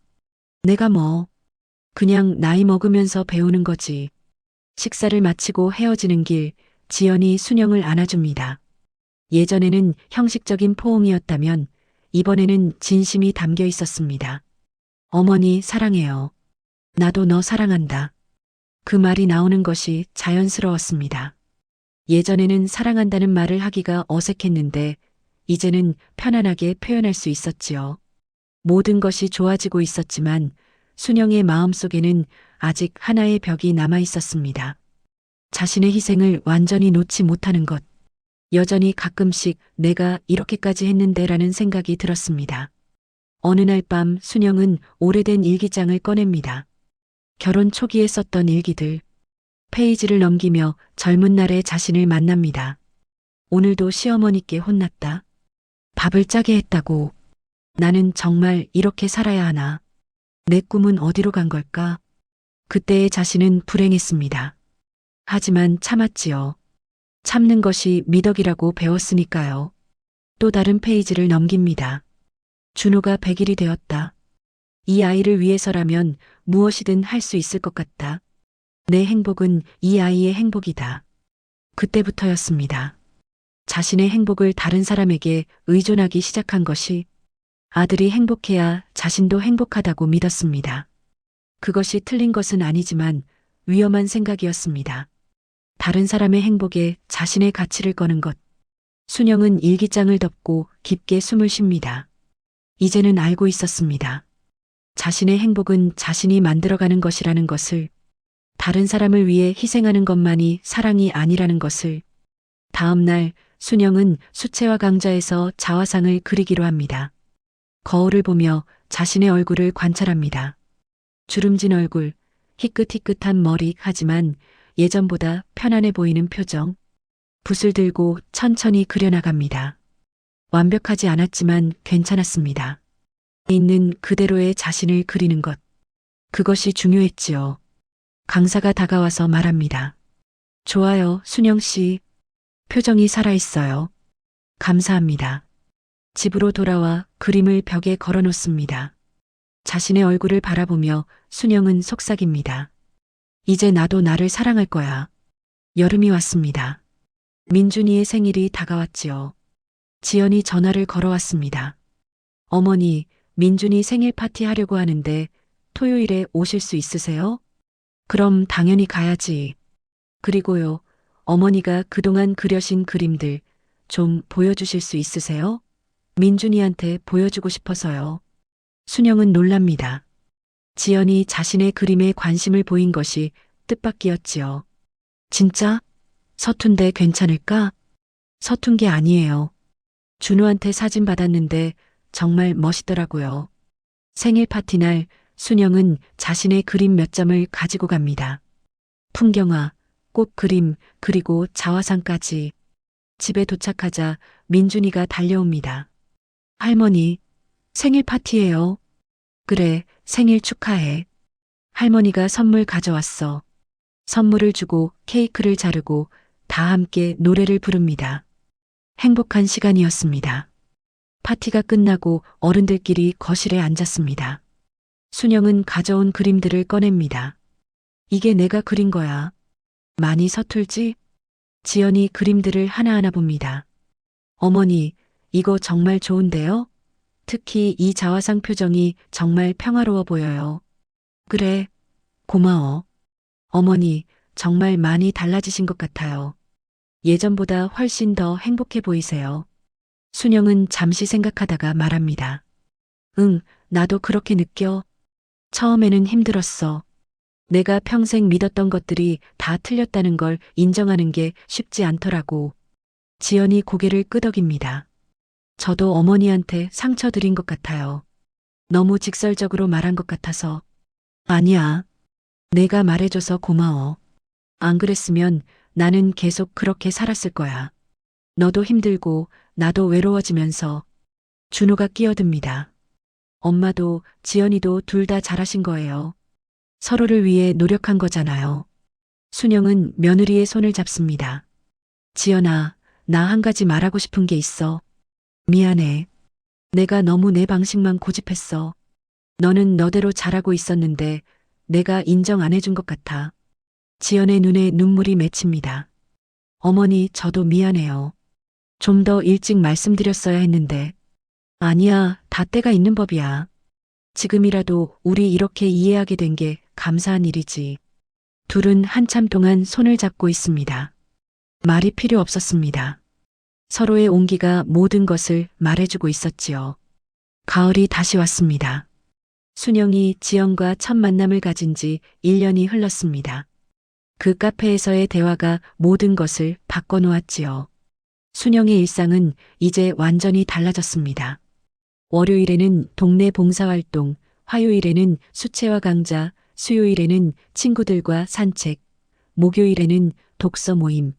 내가 뭐, 그냥 나이 먹으면서 배우는 거지. 식사를 마치고 헤어지는 길, 지연이 순영을 안아줍니다. 예전에는 형식적인 포옹이었다면 이번에는 진심이 담겨 있었습니다. 어머니, 사랑해요. 나도 너 사랑한다. 그 말이 나오는 것이 자연스러웠습니다. 예전에는 사랑한다는 말을 하기가 어색했는데 이제는 편안하게 표현할 수 있었지요. 모든 것이 좋아지고 있었지만 순영의 마음속에는 아직 하나의 벽이 남아 있었습니다. 자신의 희생을 완전히 놓지 못하는 것. 여전히 가끔씩 내가 이렇게까지 했는데라는 생각이 들었습니다. 어느 날 밤 순영은 오래된 일기장을 꺼냅니다. 결혼 초기에 썼던 일기들. 페이지를 넘기며 젊은 날의 자신을 만납니다. 오늘도 시어머니께 혼났다. 밥을 짜게 했다고. 나는 정말 이렇게 살아야 하나. 내 꿈은 어디로 간 걸까? 그때의 자신은 불행했습니다. 하지만 참았지요. 참는 것이 미덕이라고 배웠으니까요. 또 다른 페이지를 넘깁니다. 준호가 100일이 되었다. 이 아이를 위해서라면 무엇이든 할 수 있을 것 같다. 내 행복은 이 아이의 행복이다. 그때부터였습니다. 자신의 행복을 다른 사람에게 의존하기 시작한 것이 아들이 행복해야 자신도 행복하다고 믿었습니다. 그것이 틀린 것은 아니지만 위험한 생각이었습니다. 다른 사람의 행복에 자신의 가치를 거는 것. 순영은 일기장을 덮고 깊게 숨을 쉽니다. 이제는 알고 있었습니다. 자신의 행복은 자신이 만들어가는 것이라는 것을, 다른 사람을 위해 희생하는 것만이 사랑이 아니라는 것을. 다음 날 순영은 수채화 강좌에서 자화상을 그리기로 합니다. 거울을 보며 자신의 얼굴을 관찰합니다. 주름진 얼굴, 희끗희끗한 머리, 하지만 예전보다 편안해 보이는 표정. 붓을 들고 천천히 그려나갑니다. 완벽하지 않았지만 괜찮았습니다. 있는 그대로의 자신을 그리는 것. 그것이 중요했지요. 강사가 다가와서 말합니다. 좋아요, 순영 씨. 표정이 살아있어요. 감사합니다. 집으로 돌아와 그림을 벽에 걸어놓습니다. 자신의 얼굴을 바라보며 순영은 속삭입니다. 이제 나도 나를 사랑할 거야. 여름이 왔습니다. 민준이의 생일이 다가왔지요. 지연이 전화를 걸어왔습니다. 어머니, 민준이 생일 파티 하려고 하는데 토요일에 오실 수 있으세요? 그럼 당연히 가야지. 그리고요, 어머니가 그동안 그려신 그림들 좀 보여주실 수 있으세요? 민준이한테 보여주고 싶어서요. 순영은 놀랍니다. 지연이 자신의 그림에 관심을 보인 것이 뜻밖이었지요. 진짜? 서툰데 괜찮을까? 서툰 게 아니에요. 준호한테 사진 받았는데 정말 멋있더라고요. 생일 파티 날 순영은 자신의 그림 몇 점을 가지고 갑니다. 풍경화, 꽃 그림, 그리고 자화상까지. 집에 도착하자 민준이가 달려옵니다. 할머니, 생일 파티예요. 그래, 생일 축하해. 할머니가 선물 가져왔어. 선물을 주고 케이크를 자르고 다 함께 노래를 부릅니다. 행복한 시간이었습니다. 파티가 끝나고 어른들끼리 거실에 앉았습니다. 순영은 가져온 그림들을 꺼냅니다. 이게 내가 그린 거야. 많이 서툴지? 지연이 그림들을 하나하나 봅니다. 어머니, 이거 정말 좋은데요? 특히 이 자화상 표정이 정말 평화로워 보여요. 그래, 고마워. 어머니, 정말 많이 달라지신 것 같아요. 예전보다 훨씬 더 행복해 보이세요. 순영은 잠시 생각하다가 말합니다. 응, 나도 그렇게 느껴. 처음에는 힘들었어. 내가 평생 믿었던 것들이 다 틀렸다는 걸 인정하는 게 쉽지 않더라고. 지연이 고개를 끄덕입니다. 저도 어머니한테 상처 드린 것 같아요. 너무 직설적으로 말한 것 같아서. 아니야. 내가 말해줘서 고마워. 안 그랬으면 나는 계속 그렇게 살았을 거야. 너도 힘들고 나도 외로워지면서. 준호가 끼어듭니다. 엄마도 지연이도 둘 다 잘하신 거예요. 서로를 위해 노력한 거잖아요. 순영은 며느리의 손을 잡습니다. 지연아, 나 한 가지 말하고 싶은 게 있어. 미안해. 내가 너무 내 방식만 고집했어. 너는 너대로 잘하고 있었는데 내가 인정 안 해준 것 같아. 지연의 눈에 눈물이 맺힙니다. 어머니, 저도 미안해요. 좀 더 일찍 말씀드렸어야 했는데. 아니야, 다 때가 있는 법이야. 지금이라도 우리 이렇게 이해하게 된 게 감사한 일이지. 둘은 한참 동안 손을 잡고 있습니다. 말이 필요 없었습니다. 서로의 온기가 모든 것을 말해주고 있었지요. 가을이 다시 왔습니다. 순영이 지연과 첫 만남을 가진 지 1년이 흘렀습니다. 그 카페에서의 대화가 모든 것을 바꿔놓았지요. 순영의 일상은 이제 완전히 달라졌습니다. 월요일에는 동네 봉사활동, 화요일에는 수채화 강좌, 수요일에는 친구들과 산책, 목요일에는 독서 모임,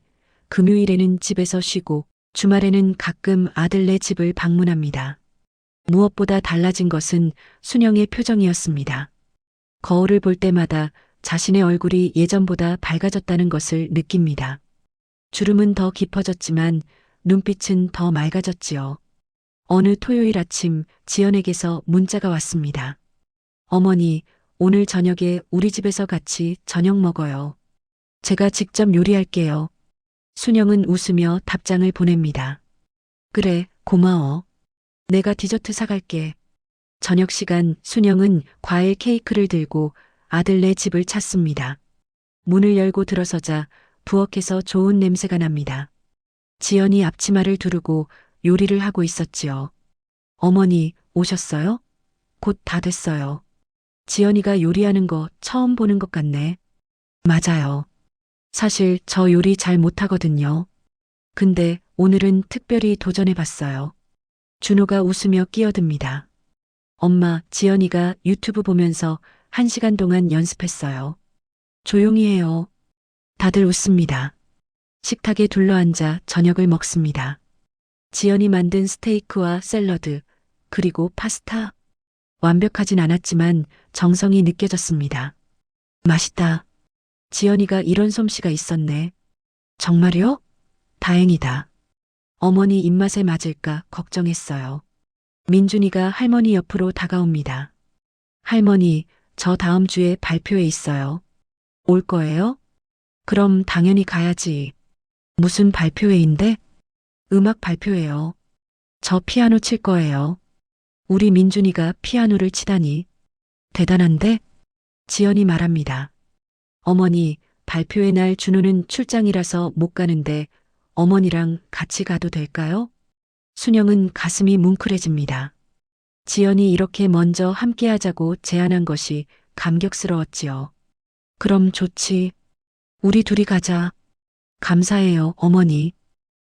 금요일에는 집에서 쉬고, 주말에는 가끔 아들네 집을 방문합니다. 무엇보다 달라진 것은 순영의 표정이었습니다. 거울을 볼 때마다 자신의 얼굴이 예전보다 밝아졌다는 것을 느낍니다. 주름은 더 깊어졌지만 눈빛은 더 맑아졌지요. 어느 토요일 아침 지연에게서 문자가 왔습니다. 어머니, 오늘 저녁에 우리 집에서 같이 저녁 먹어요. 제가 직접 요리할게요. 순영은 웃으며 답장을 보냅니다. 그래, 고마워. 내가 디저트 사갈게. 저녁 시간 순영은 과일 케이크를 들고 아들네 집을 찾습니다. 문을 열고 들어서자 부엌에서 좋은 냄새가 납니다. 지연이 앞치마를 두르고 요리를 하고 있었지요. 어머니, 오셨어요? 곧 다 됐어요. 지연이가 요리하는 거 처음 보는 것 같네. 맞아요. 사실 저 요리 잘 못하거든요. 근데 오늘은 특별히 도전해봤어요. 준호가 웃으며 끼어듭니다. 엄마, 지연이가 유튜브 보면서 1시간 동안 연습했어요. 조용히 해요. 다들 웃습니다. 식탁에 둘러앉아 저녁을 먹습니다. 지연이 만든 스테이크와 샐러드, 그리고 파스타. 완벽하진 않았지만 정성이 느껴졌습니다. 맛있다. 지연이가 이런 솜씨가 있었네. 정말요? 다행이다. 어머니 입맛에 맞을까 걱정했어요. 민준이가 할머니 옆으로 다가옵니다. 할머니, 저 다음 주에 발표회 있어요. 올 거예요? 그럼 당연히 가야지. 무슨 발표회인데? 음악 발표회요. 저 피아노 칠 거예요. 우리 민준이가 피아노를 치다니. 대단한데? 지연이 말합니다. 어머니, 발표회 날 준호는 출장이라서 못 가는데 어머니랑 같이 가도 될까요? 순영은 가슴이 뭉클해집니다. 지연이 이렇게 먼저 함께 하자고 제안한 것이 감격스러웠지요. 그럼 좋지. 우리 둘이 가자. 감사해요, 어머니.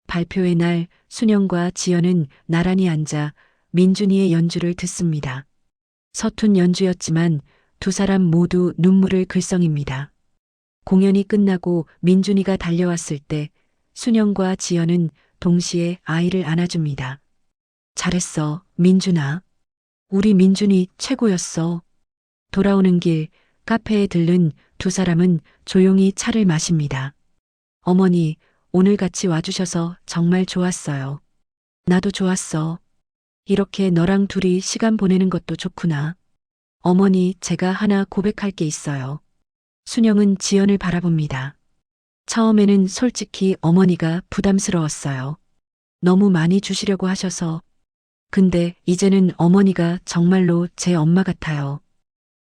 발표회 날 순영과 지연은 나란히 앉아 민준이의 연주를 듣습니다. 서툰 연주였지만 두 사람 모두 눈물을 글썽입니다. 공연이 끝나고 민준이가 달려왔을 때 순영과 지연은 동시에 아이를 안아줍니다. 잘했어, 민준아. 우리 민준이 최고였어. 돌아오는 길 카페에 들른 두 사람은 조용히 차를 마십니다. 어머니, 오늘 같이 와주셔서 정말 좋았어요. 나도 좋았어. 이렇게 너랑 둘이 시간 보내는 것도 좋구나. 어머니, 제가 하나 고백할 게 있어요. 순영은 지연을 바라봅니다. 처음에는 솔직히 어머니가 부담스러웠어요. 너무 많이 주시려고 하셔서. 근데 이제는 어머니가 정말로 제 엄마 같아요.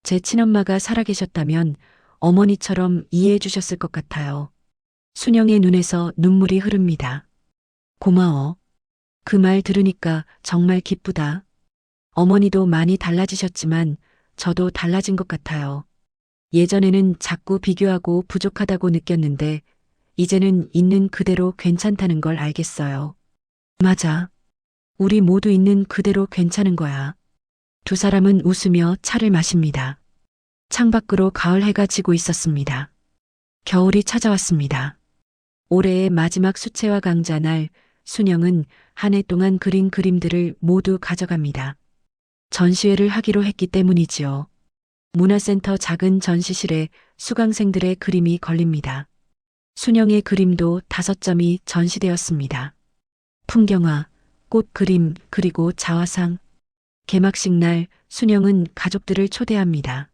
제 친엄마가 살아계셨다면 어머니처럼 이해해 주셨을 것 같아요. 순영의 눈에서 눈물이 흐릅니다. 고마워. 그 말 들으니까 정말 기쁘다. 어머니도 많이 달라지셨지만 저도 달라진 것 같아요. 예전에는 자꾸 비교하고 부족하다고 느꼈는데 이제는 있는 그대로 괜찮다는 걸 알겠어요. 맞아. 우리 모두 있는 그대로 괜찮은 거야. 두 사람은 웃으며 차를 마십니다. 창밖으로 가을 해가 지고 있었습니다. 겨울이 찾아왔습니다. 올해의 마지막 수채화 강좌 날 순영은 한 해 동안 그린 그림들을 모두 가져갑니다. 전시회를 하기로 했기 때문이지요. 문화센터 작은 전시실에 수강생들의 그림이 걸립니다. 순영의 그림도 5점이 전시되었습니다. 풍경화, 꽃 그림, 그리고 자화상. 개막식 날 순영은 가족들을 초대합니다.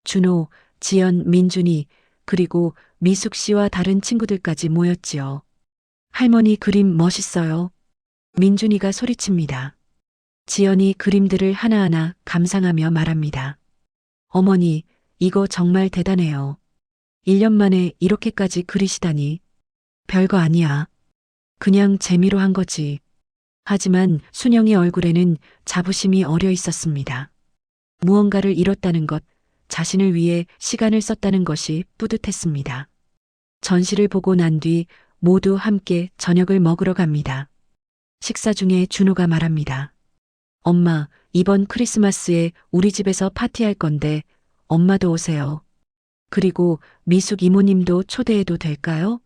준호, 지연, 민준이, 그리고 미숙 씨와 다른 친구들까지 모였지요. 할머니 그림 멋있어요. 민준이가 소리칩니다. 지연이 그림들을 하나하나 감상하며 말합니다. 어머니, 이거 정말 대단해요. 1년 만에 이렇게까지 그리시다니. 별거 아니야. 그냥 재미로 한 거지. 하지만 순영의 얼굴에는 자부심이 어려 있었습니다. 무언가를 이뤘다는 것, 자신을 위해 시간을 썼다는 것이 뿌듯했습니다. 전시를 보고 난 뒤 모두 함께 저녁을 먹으러 갑니다. 식사 중에 준호가 말합니다. 엄마, 이번 크리스마스에 우리 집에서 파티할 건데 엄마도 오세요. 그리고 미숙 이모님도 초대해도 될까요?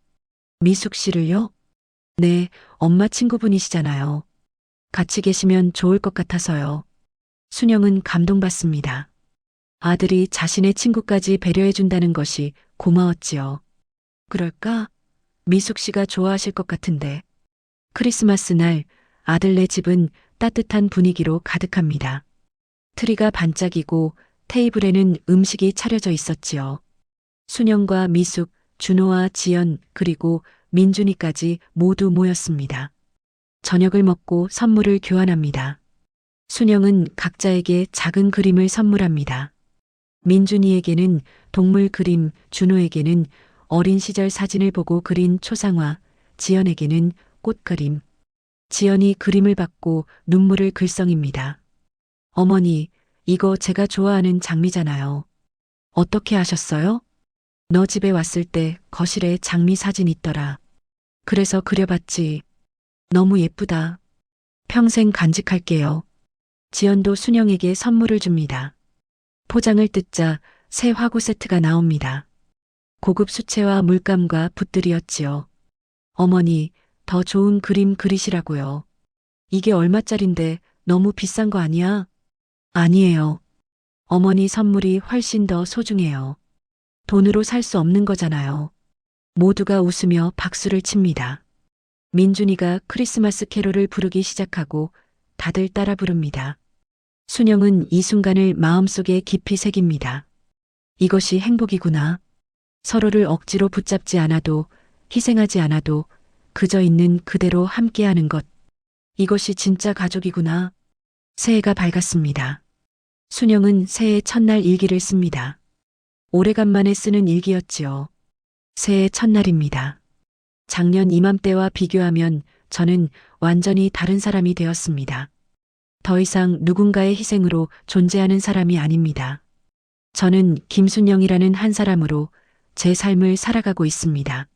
미숙 씨를요? 네, 엄마 친구분이시잖아요. 같이 계시면 좋을 것 같아서요. 순영은 감동받습니다. 아들이 자신의 친구까지 배려해준다는 것이 고마웠지요. 그럴까? 미숙 씨가 좋아하실 것 같은데. 크리스마스 날 아들네 집은 따뜻한 분위기로 가득합니다. 트리가 반짝이고 테이블에는 음식이 차려져 있었지요. 순영과 미숙, 준호와 지연, 그리고 민준이까지 모두 모였습니다. 저녁을 먹고 선물을 교환합니다. 순영은 각자에게 작은 그림을 선물합니다. 민준이에게는 동물 그림, 준호에게는 어린 시절 사진을 보고 그린 초상화, 지연에게는 꽃 그림. 지연이 그림을 받고 눈물을 글썽입니다. 어머니, 이거 제가 좋아하는 장미잖아요. 어떻게 아셨어요? 너 집에 왔을 때 거실에 장미 사진 있더라. 그래서 그려봤지. 너무 예쁘다. 평생 간직할게요. 지연도 순영에게 선물을 줍니다. 포장을 뜯자 새 화구 세트가 나옵니다. 고급 수채화 물감과 붓들이었지요. 어머니, 더 좋은 그림 그리시라고요. 이게 얼마짜린데 너무 비싼 거 아니야? 아니에요. 어머니 선물이 훨씬 더 소중해요. 돈으로 살 수 없는 거잖아요. 모두가 웃으며 박수를 칩니다. 민준이가 크리스마스 캐롤을 부르기 시작하고 다들 따라 부릅니다. 순영은 이 순간을 마음속에 깊이 새깁니다. 이것이 행복이구나. 서로를 억지로 붙잡지 않아도, 희생하지 않아도 그저 있는 그대로 함께하는 것. 이것이 진짜 가족이구나. 새해가 밝았습니다. 순영은 새해 첫날 일기를 씁니다. 오래간만에 쓰는 일기였지요. 새해 첫날입니다. 작년 이맘때와 비교하면 저는 완전히 다른 사람이 되었습니다. 더 이상 누군가의 희생으로 존재하는 사람이 아닙니다. 저는 김순영이라는 한 사람으로 제 삶을 살아가고 있습니다.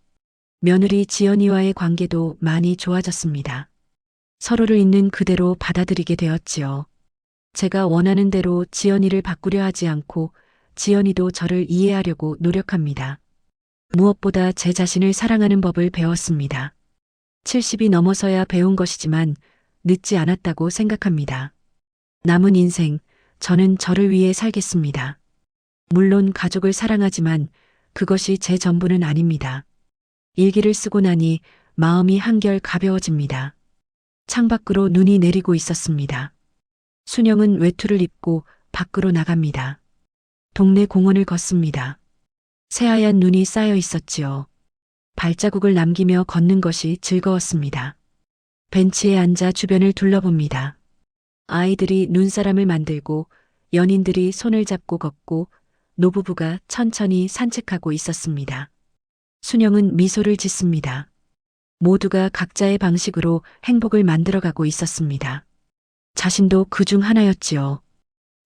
며느리 지연이와의 관계도 많이 좋아졌습니다. 서로를 있는 그대로 받아들이게 되었지요. 제가 원하는 대로 지연이를 바꾸려 하지 않고 지연이도 저를 이해하려고 노력합니다. 무엇보다 제 자신을 사랑하는 법을 배웠습니다. 70이 넘어서야 배운 것이지만 늦지 않았다고 생각합니다. 남은 인생, 저는 저를 위해 살겠습니다. 물론 가족을 사랑하지만 그것이 제 전부는 아닙니다. 일기를 쓰고 나니 마음이 한결 가벼워집니다. 창밖으로 눈이 내리고 있었습니다. 순영은 외투를 입고 밖으로 나갑니다. 동네 공원을 걷습니다. 새하얀 눈이 쌓여 있었지요. 발자국을 남기며 걷는 것이 즐거웠습니다. 벤치에 앉아 주변을 둘러봅니다. 아이들이 눈사람을 만들고 연인들이 손을 잡고 걷고 노부부가 천천히 산책하고 있었습니다. 순영은 미소를 짓습니다. 모두가 각자의 방식으로 행복을 만들어가고 있었습니다. 자신도 그 중 하나였지요.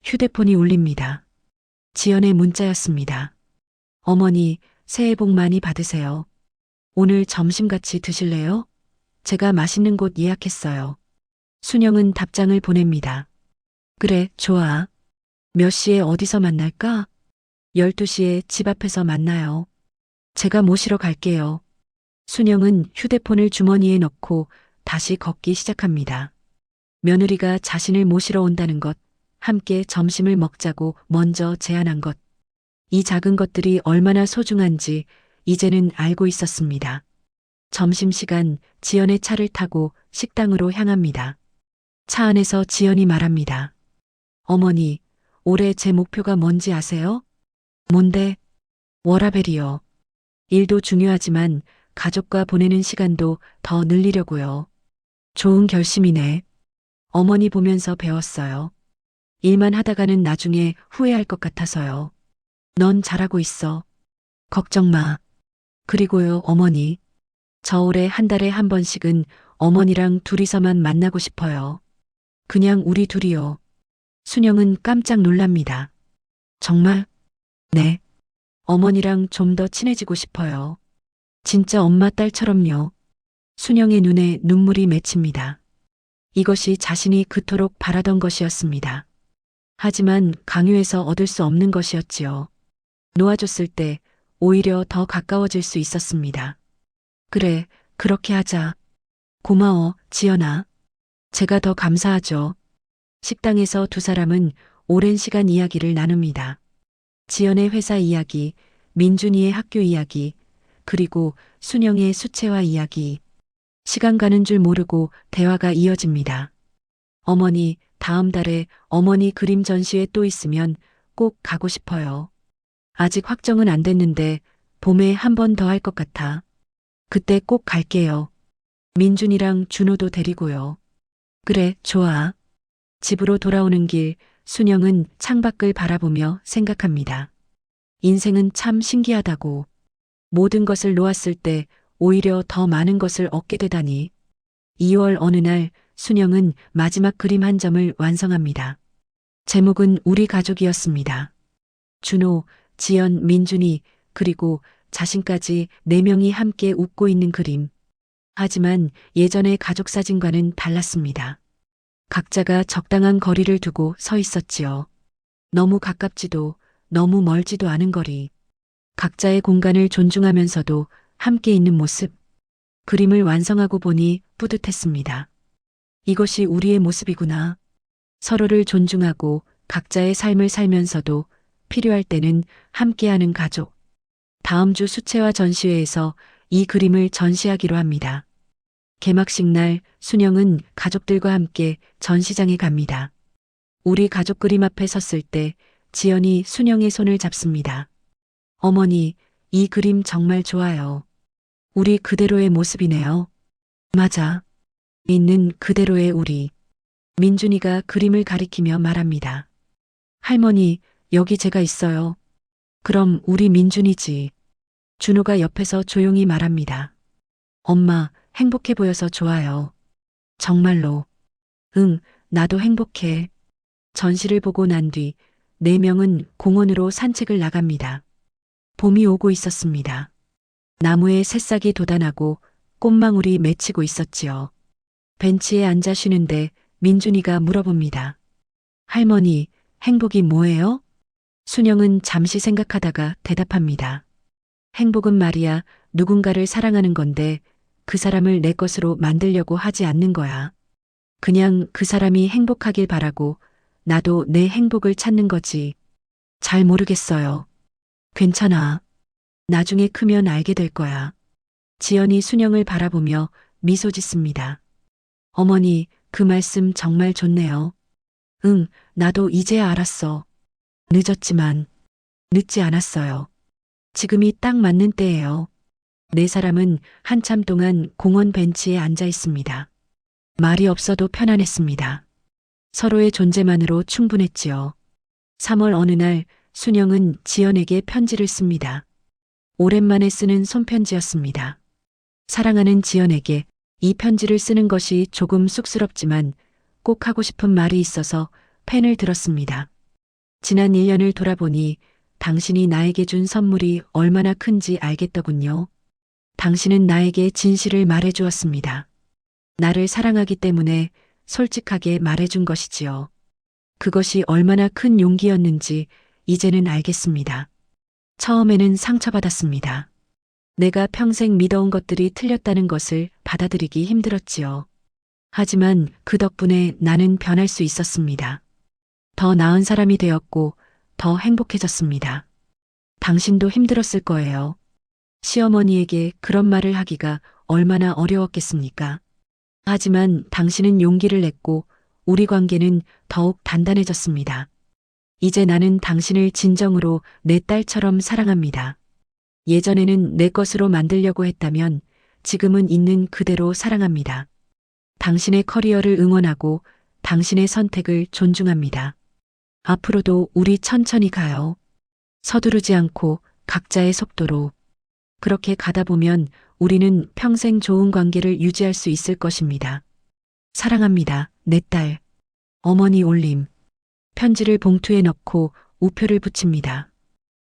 휴대폰이 울립니다. 지연의 문자였습니다. 어머니, 새해 복 많이 받으세요. 오늘 점심 같이 드실래요? 제가 맛있는 곳 예약했어요. 순영은 답장을 보냅니다. 그래, 좋아. 몇 시에 어디서 만날까? 12시에 집 앞에서 만나요. 제가 모시러 갈게요. 순영은 휴대폰을 주머니에 넣고 다시 걷기 시작합니다. 며느리가 자신을 모시러 온다는 것, 함께 점심을 먹자고 먼저 제안한 것, 이 작은 것들이 얼마나 소중한지 이제는 알고 있었습니다. 점심시간 지연의 차를 타고 식당으로 향합니다. 차 안에서 지연이 말합니다. 어머니, 올해 제 목표가 뭔지 아세요? 뭔데? 워라밸이요. 일도 중요하지만 가족과 보내는 시간도 더 늘리려고요. 좋은 결심이네. 어머니 보면서 배웠어요. 일만 하다가는 나중에 후회할 것 같아서요. 넌 잘하고 있어. 걱정 마. 그리고요, 어머니. 저 올해 한 달에 한 번씩은 어머니랑 둘이서만 만나고 싶어요. 그냥 우리 둘이요. 순영은 깜짝 놀랍니다. 정말? 네. 어머니랑 좀 더 친해지고 싶어요. 진짜 엄마 딸처럼요. 순영의 눈에 눈물이 맺힙니다. 이것이 자신이 그토록 바라던 것이었습니다. 하지만 강요해서 얻을 수 없는 것이었지요. 놓아줬을 때 오히려 더 가까워질 수 있었습니다. 그래, 그렇게 하자. 고마워, 지연아. 제가 더 감사하죠. 식당에서 두 사람은 오랜 시간 이야기를 나눕니다. 지연의 회사 이야기, 민준이의 학교 이야기, 그리고 순영의 수채화 이야기. 시간 가는 줄 모르고 대화가 이어집니다. 어머니, 다음 달에 어머니 그림 전시회 또 있으면 꼭 가고 싶어요. 아직 확정은 안 됐는데 봄에 한 번 더 할 것 같아. 그때 꼭 갈게요. 민준이랑 준호도 데리고요. 그래, 좋아. 집으로 돌아오는 길, 순영은 창밖을 바라보며 생각합니다. 인생은 참 신기하다고. 모든 것을 놓았을 때 오히려 더 많은 것을 얻게 되다니. 2월 어느 날 순영은 마지막 그림 한 점을 완성합니다. 제목은 우리 가족이었습니다. 준호, 지연, 민준이, 그리고 자신까지 4명이 함께 웃고 있는 그림. 하지만 예전의 가족 사진과는 달랐습니다. 각자가 적당한 거리를 두고 서 있었지요. 너무 가깝지도 너무 멀지도 않은 거리. 각자의 공간을 존중하면서도 함께 있는 모습. 그림을 완성하고 보니 뿌듯했습니다. 이것이 우리의 모습이구나. 서로를 존중하고 각자의 삶을 살면서도 필요할 때는 함께하는 가족. 다음 주 수채화 전시회에서 이 그림을 전시하기로 합니다. 개막식 날 순영은 가족들과 함께 전시장에 갑니다. 우리 가족 그림 앞에 섰을 때 지연이 순영의 손을 잡습니다. 어머니, 이 그림 정말 좋아요. 우리 그대로의 모습이네요. 맞아. 있는 그대로의 우리. 민준이가 그림을 가리키며 말합니다. 할머니, 여기 제가 있어요. 그럼 우리 민준이지. 준호가 옆에서 조용히 말합니다. 엄마, 행복해 보여서 좋아요. 정말로. 응, 나도 행복해. 전시를 보고 난 뒤 4명은 공원으로 산책을 나갑니다. 봄이 오고 있었습니다. 나무에 새싹이 돋아나고 꽃망울이 맺히고 있었지요. 벤치에 앉아 쉬는데 민준이가 물어봅니다. 할머니, 행복이 뭐예요? 순영은 잠시 생각하다가 대답합니다. 행복은 말이야, 누군가를 사랑하는 건데 그 사람을 내 것으로 만들려고 하지 않는 거야. 그냥 그 사람이 행복하길 바라고 나도 내 행복을 찾는 거지. 잘 모르겠어요. 괜찮아. 나중에 크면 알게 될 거야. 지연이 순영을 바라보며 미소 짓습니다. 어머니, 그 말씀 정말 좋네요. 응, 나도 이제야 알았어. 늦었지만 늦지 않았어요. 지금이 딱 맞는 때예요. 4사람은 한참 동안 공원 벤치에 앉아 있습니다. 말이 없어도 편안했습니다. 서로의 존재만으로 충분했지요. 3월 어느 날 순영은 지연에게 편지를 씁니다. 오랜만에 쓰는 손편지였습니다. 사랑하는 지연에게 이 편지를 쓰는 것이 조금 쑥스럽지만 꼭 하고 싶은 말이 있어서 펜을 들었습니다. 지난 1년을 돌아보니 당신이 나에게 준 선물이 얼마나 큰지 알겠더군요. 당신은 나에게 진실을 말해주었습니다. 나를 사랑하기 때문에 솔직하게 말해준 것이지요. 그것이 얼마나 큰 용기였는지 이제는 알겠습니다. 처음에는 상처받았습니다. 내가 평생 믿어온 것들이 틀렸다는 것을 받아들이기 힘들었지요. 하지만 그 덕분에 나는 변할 수 있었습니다. 더 나은 사람이 되었고 더 행복해졌습니다. 당신도 힘들었을 거예요. 시어머니에게 그런 말을 하기가 얼마나 어려웠겠습니까? 하지만 당신은 용기를 냈고 우리 관계는 더욱 단단해졌습니다. 이제 나는 당신을 진정으로 내 딸처럼 사랑합니다. 예전에는 내 것으로 만들려고 했다면 지금은 있는 그대로 사랑합니다. 당신의 커리어를 응원하고 당신의 선택을 존중합니다. 앞으로도 우리 천천히 가요. 서두르지 않고 각자의 속도로. 그렇게 가다 보면 우리는 평생 좋은 관계를 유지할 수 있을 것입니다. 사랑합니다, 내 딸. 어머니 올림. 편지를 봉투에 넣고 우표를 붙입니다.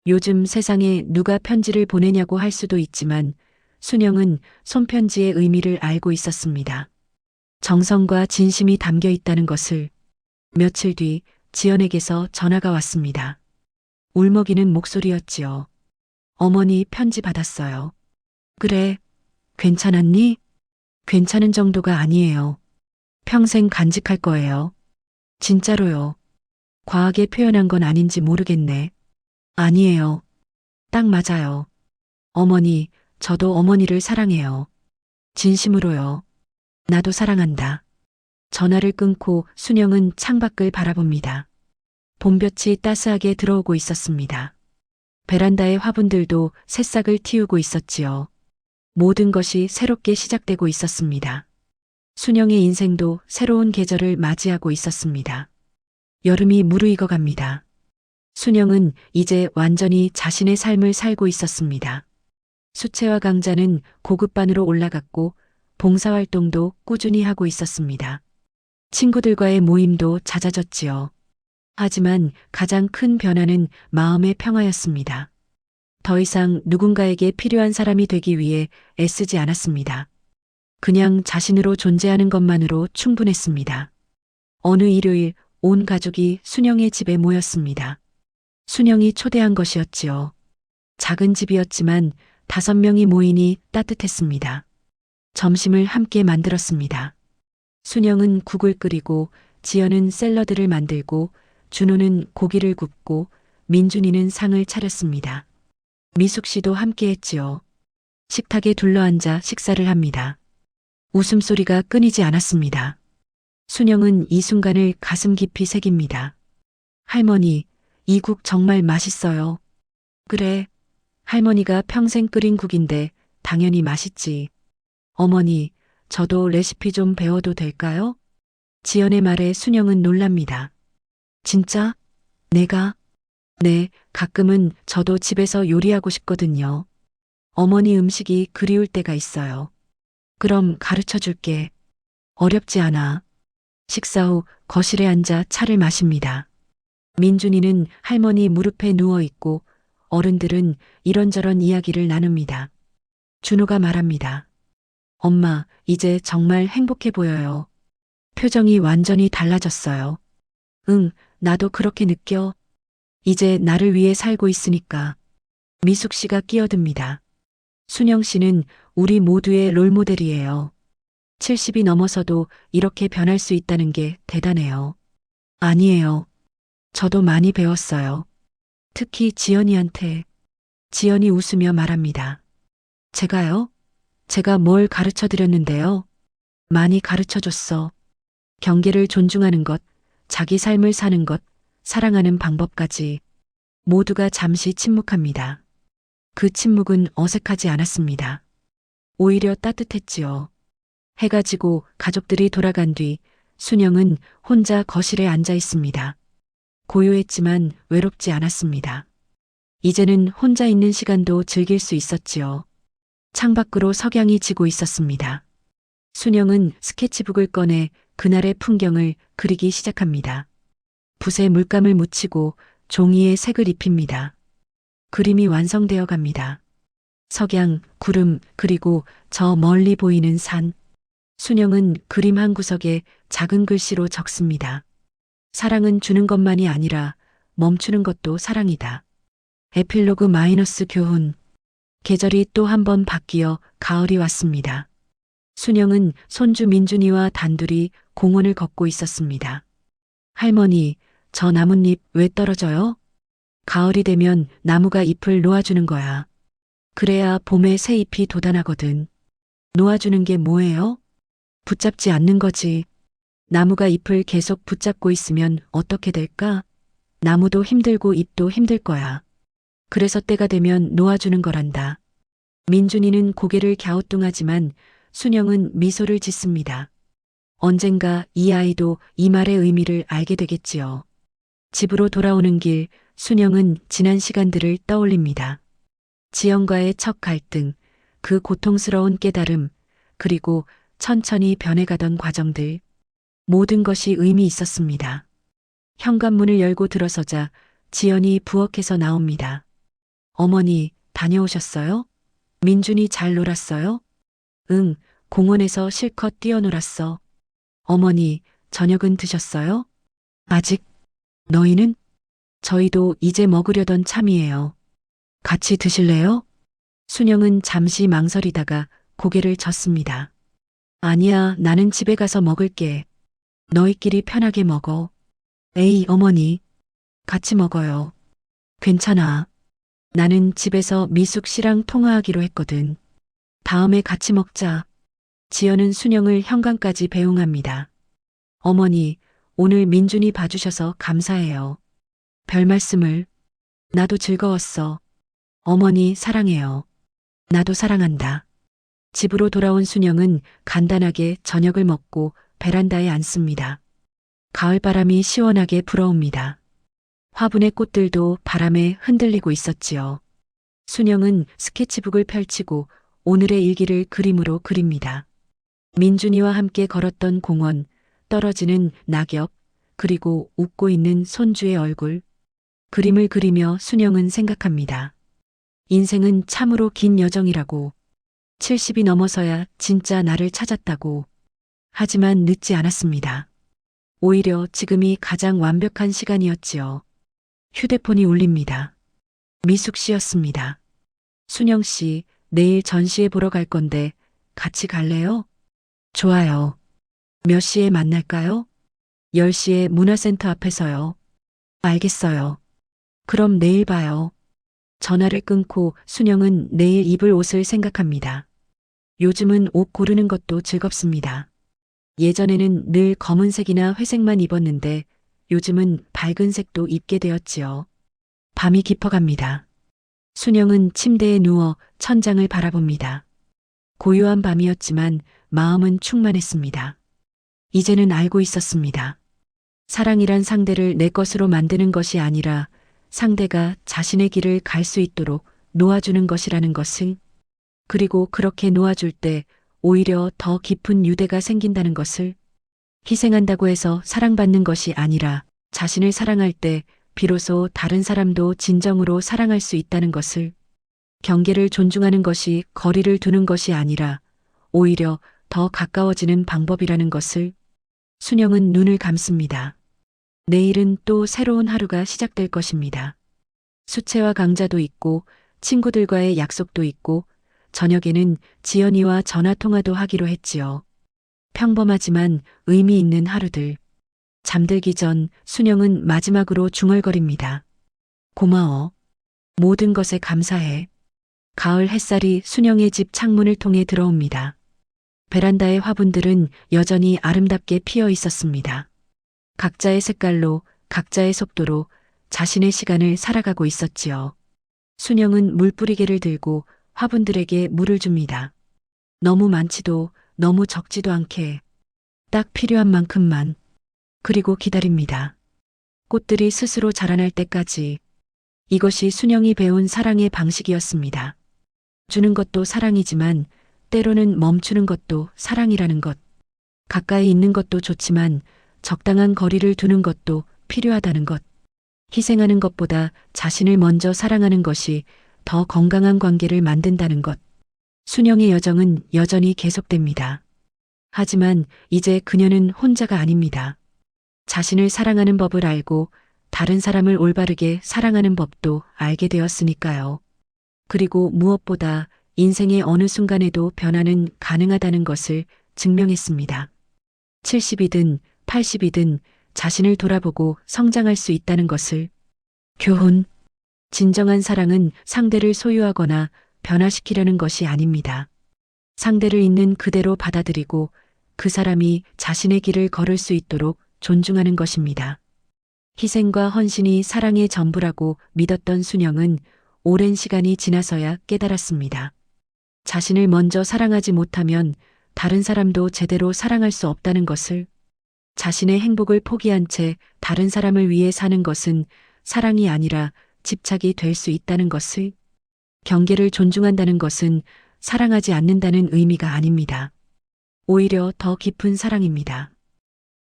요즘 세상에 누가 편지를 보내냐고 할 수도 있지만 순영은 손편지의 의미를 알고 있었습니다. 정성과 진심이 담겨 있다는 것을. 며칠 뒤 지연에게서 전화가 왔습니다. 울먹이는 목소리였지요. 어머니 편지 받았어요. 그래, 괜찮았니? 괜찮은 정도가 아니에요. 평생 간직할 거예요. 진짜로요. 과하게 표현한 건 아닌지 모르겠네. 아니에요. 딱 맞아요. 어머니, 저도 어머니를 사랑해요. 진심으로요. 나도 사랑한다. 전화를 끊고 순영은 창밖을 바라봅니다. 봄볕이 따스하게 들어오고 있었습니다. 베란다의 화분들도 새싹을 틔우고 있었지요. 모든 것이 새롭게 시작되고 있었습니다. 순영의 인생도 새로운 계절을 맞이하고 있었습니다. 여름이 무르익어 갑니다. 순영은 이제 완전히 자신의 삶을 살고 있었습니다. 수채화 강좌는 고급반으로 올라갔고 봉사활동도 꾸준히 하고 있었습니다. 친구들과의 모임도 잦아졌지요. 하지만 가장 큰 변화는 마음의 평화였습니다. 더 이상 누군가에게 필요한 사람이 되기 위해 애쓰지 않았습니다. 그냥 자신으로 존재하는 것만으로 충분했습니다. 어느 일요일 온 가족이 순영의 집에 모였습니다. 순영이 초대한 것이었지요. 작은 집이었지만 5명이 모이니 따뜻했습니다. 점심을 함께 만들었습니다. 순영은 국을 끓이고 지연은 샐러드를 만들고 준호는 고기를 굽고 민준이는 상을 차렸습니다. 미숙 씨도 함께 했지요. 식탁에 둘러앉아 식사를 합니다. 웃음소리가 끊이지 않았습니다. 순영은 이 순간을 가슴 깊이 새깁니다. 할머니, 이 국 정말 맛있어요. 그래, 할머니가 평생 끓인 국인데 당연히 맛있지. 어머니, 저도 레시피 좀 배워도 될까요? 지연의 말에 순영은 놀랍니다. 진짜? 내가? 네, 가끔은 저도 집에서 요리하고 싶거든요. 어머니 음식이 그리울 때가 있어요. 그럼 가르쳐 줄게. 어렵지 않아. 식사 후 거실에 앉아 차를 마십니다. 민준이는 할머니 무릎에 누워 있고 어른들은 이런저런 이야기를 나눕니다. 준호가 말합니다. 엄마, 이제 정말 행복해 보여요. 표정이 완전히 달라졌어요. 응, 나도 그렇게 느껴. 이제 나를 위해 살고 있으니까. 미숙 씨가 끼어듭니다. 순영 씨는 우리 모두의 롤모델이에요. 70이 넘어서도 이렇게 변할 수 있다는 게 대단해요. 아니에요. 저도 많이 배웠어요. 특히 지연이한테. 지연이 웃으며 말합니다. 제가요? 제가 뭘 가르쳐 드렸는데요. 많이 가르쳐 줬어. 경계를 존중하는 것, 자기 삶을 사는 것, 사랑하는 방법까지. 모두가 잠시 침묵합니다. 그 침묵은 어색하지 않았습니다. 오히려 따뜻했지요. 해가 지고 가족들이 돌아간 뒤 순영은 혼자 거실에 앉아 있습니다. 고요했지만 외롭지 않았습니다. 이제는 혼자 있는 시간도 즐길 수 있었지요. 창밖으로 석양이 지고 있었습니다. 순영은 스케치북을 꺼내 그날의 풍경을 그리기 시작합니다. 붓에 물감을 묻히고 종이에 색을 입힙니다. 그림이 완성되어 갑니다. 석양, 구름, 그리고 저 멀리 보이는 산. 순영은 그림 한 구석에 작은 글씨로 적습니다. 사랑은 주는 것만이 아니라 멈추는 것도 사랑이다. 에필로그 마이너스 교훈. 계절이 또 한 번 바뀌어 가을이 왔습니다. 순영은 손주 민준이와 단둘이 공원을 걷고 있었습니다. 할머니, 저 나뭇잎 왜 떨어져요? 가을이 되면 나무가 잎을 놓아주는 거야. 그래야 봄에 새 잎이 돋아나거든. 놓아주는 게 뭐예요? 붙잡지 않는 거지. 나무가 잎을 계속 붙잡고 있으면 어떻게 될까? 나무도 힘들고 잎도 힘들 거야. 그래서 때가 되면 놓아주는 거란다. 민준이는 고개를 갸우뚱하지만 순영은 미소를 짓습니다. 언젠가 이 아이도 이 말의 의미를 알게 되겠지요. 집으로 돌아오는 길, 순영은 지난 시간들을 떠올립니다. 지영과의 첫 갈등, 그 고통스러운 깨달음, 그리고 천천히 변해가던 과정들. 모든 것이 의미 있었습니다. 현관문을 열고 들어서자 지연이 부엌에서 나옵니다. 어머니, 다녀오셨어요? 민준이 잘 놀았어요? 응, 공원에서 실컷 뛰어놀았어. 어머니, 저녁은 드셨어요? 아직. 너희는? 저희도 이제 먹으려던 참이에요. 같이 드실래요? 순영은 잠시 망설이다가 고개를 젓습니다. 아니야, 나는 집에 가서 먹을게. 너희끼리 편하게 먹어. 에이, 어머니. 같이 먹어요. 괜찮아. 나는 집에서 미숙 씨랑 통화하기로 했거든. 다음에 같이 먹자. 지연은 순영을 현관까지 배웅합니다. 어머니, 오늘 민준이 봐주셔서 감사해요. 별 말씀을. 나도 즐거웠어. 어머니 사랑해요. 나도 사랑한다. 집으로 돌아온 순영은 간단하게 저녁을 먹고 베란다에 앉습니다. 가을바람이 시원하게 불어옵니다. 화분의 꽃들도 바람에 흔들리고 있었지요. 순영은 스케치북을 펼치고 오늘의 일기를 그림으로 그립니다. 민준이와 함께 걸었던 공원, 떨어지는 낙엽, 그리고 웃고 있는 손주의 얼굴. 그림을 그리며 순영은 생각합니다. 인생은 참으로 긴 여정이라고. 70이 넘어서야 진짜 나를 찾았다고. 하지만 늦지 않았습니다. 오히려 지금이 가장 완벽한 시간이었지요. 휴대폰이 울립니다. 미숙 씨였습니다. 순영 씨, 내일 전시회 보러 갈 건데 같이 갈래요? 좋아요. 몇 시에 만날까요? 10시에 문화센터 앞에서요. 알겠어요. 그럼 내일 봐요. 전화를 끊고 순영은 내일 입을 옷을 생각합니다. 요즘은 옷 고르는 것도 즐겁습니다. 예전에는 늘 검은색이나 회색만 입었는데 요즘은 밝은 색도 입게 되었지요. 밤이 깊어갑니다. 순영은 침대에 누워 천장을 바라봅니다. 고요한 밤이었지만 마음은 충만했습니다. 이제는 알고 있었습니다. 사랑이란 상대를 내 것으로 만드는 것이 아니라 상대가 자신의 길을 갈 수 있도록 놓아주는 것이라는 것을, 그리고 그렇게 놓아줄 때 오히려 더 깊은 유대가 생긴다는 것을, 희생한다고 해서 사랑받는 것이 아니라 자신을 사랑할 때 비로소 다른 사람도 진정으로 사랑할 수 있다는 것을, 경계를 존중하는 것이 거리를 두는 것이 아니라 오히려 더 가까워지는 방법이라는 것을. 순영은 눈을 감습니다. 내일은 또 새로운 하루가 시작될 것입니다. 수채화 강좌도 있고 친구들과의 약속도 있고 저녁에는 지연이와 전화통화도 하기로 했지요. 평범하지만 의미 있는 하루들. 잠들기 전 순영은 마지막으로 중얼거립니다. 고마워. 모든 것에 감사해. 가을 햇살이 순영의 집 창문을 통해 들어옵니다. 베란다의 화분들은 여전히 아름답게 피어 있었습니다. 각자의 색깔로, 각자의 속도로 자신의 시간을 살아가고 있었지요. 순영은 물뿌리개를 들고 화분들에게 물을 줍니다. 너무 많지도 너무 적지도 않게 딱 필요한 만큼만. 그리고 기다립니다. 꽃들이 스스로 자라날 때까지. 이것이 순영이 배운 사랑의 방식이었습니다. 주는 것도 사랑이지만 때로는 멈추는 것도 사랑이라는 것. 가까이 있는 것도 좋지만 적당한 거리를 두는 것도 필요하다는 것. 희생하는 것보다 자신을 먼저 사랑하는 것이 더 건강한 관계를 만든다는 것. 순영의 여정은 여전히 계속됩니다. 하지만 이제 그녀는 혼자가 아닙니다. 자신을 사랑하는 법을 알고 다른 사람을 올바르게 사랑하는 법도 알게 되었으니까요. 그리고 무엇보다 인생의 어느 순간에도 변화는 가능하다는 것을 증명했습니다. 70이든 80이든 자신을 돌아보고 성장할 수 있다는 것을. 교훈. 진정한 사랑은 상대를 소유하거나 변화시키려는 것이 아닙니다. 상대를 있는 그대로 받아들이고 그 사람이 자신의 길을 걸을 수 있도록 존중하는 것입니다. 희생과 헌신이 사랑의 전부라고 믿었던 순영은 오랜 시간이 지나서야 깨달았습니다. 자신을 먼저 사랑하지 못하면 다른 사람도 제대로 사랑할 수 없다는 것을. 자신의 행복을 포기한 채 다른 사람을 위해 사는 것은 사랑이 아니라 집착이 될 수 있다는 것을. 경계를 존중한다는 것은 사랑하지 않는다는 의미가 아닙니다. 오히려 더 깊은 사랑입니다.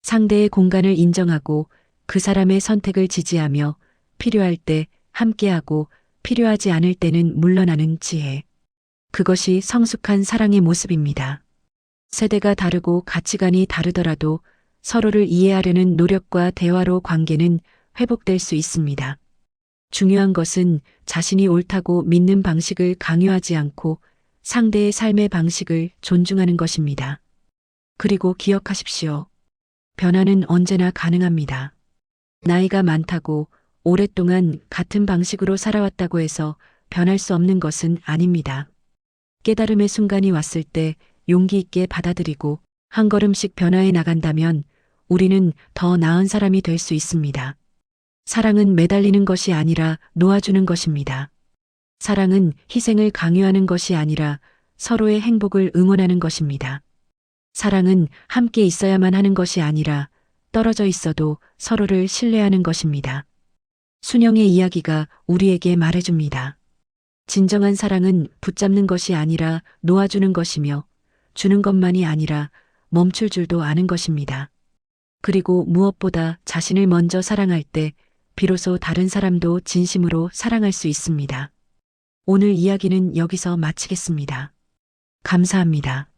상대의 공간을 인정하고 그 사람의 선택을 지지하며 필요할 때 함께하고 필요하지 않을 때는 물러나는 지혜. 그것이 성숙한 사랑의 모습입니다. 세대가 다르고 가치관이 다르더라도 서로를 이해하려는 노력과 대화로 관계는 회복될 수 있습니다. 중요한 것은 자신이 옳다고 믿는 방식을 강요하지 않고 상대의 삶의 방식을 존중하는 것입니다. 그리고 기억하십시오. 변화는 언제나 가능합니다. 나이가 많다고 오랫동안 같은 방식으로 살아왔다고 해서 변할 수 없는 것은 아닙니다. 깨달음의 순간이 왔을 때 용기 있게 받아들이고 한 걸음씩 변화해 나간다면 우리는 더 나은 사람이 될 수 있습니다. 사랑은 매달리는 것이 아니라 놓아주는 것입니다. 사랑은 희생을 강요하는 것이 아니라 서로의 행복을 응원하는 것입니다. 사랑은 함께 있어야만 하는 것이 아니라 떨어져 있어도 서로를 신뢰하는 것입니다. 순영의 이야기가 우리에게 말해줍니다. 진정한 사랑은 붙잡는 것이 아니라 놓아주는 것이며 주는 것만이 아니라 멈출 줄도 아는 것입니다. 그리고 무엇보다 자신을 먼저 사랑할 때 비로소 다른 사람도 진심으로 사랑할 수 있습니다. 오늘 이야기는 여기서 마치겠습니다. 감사합니다.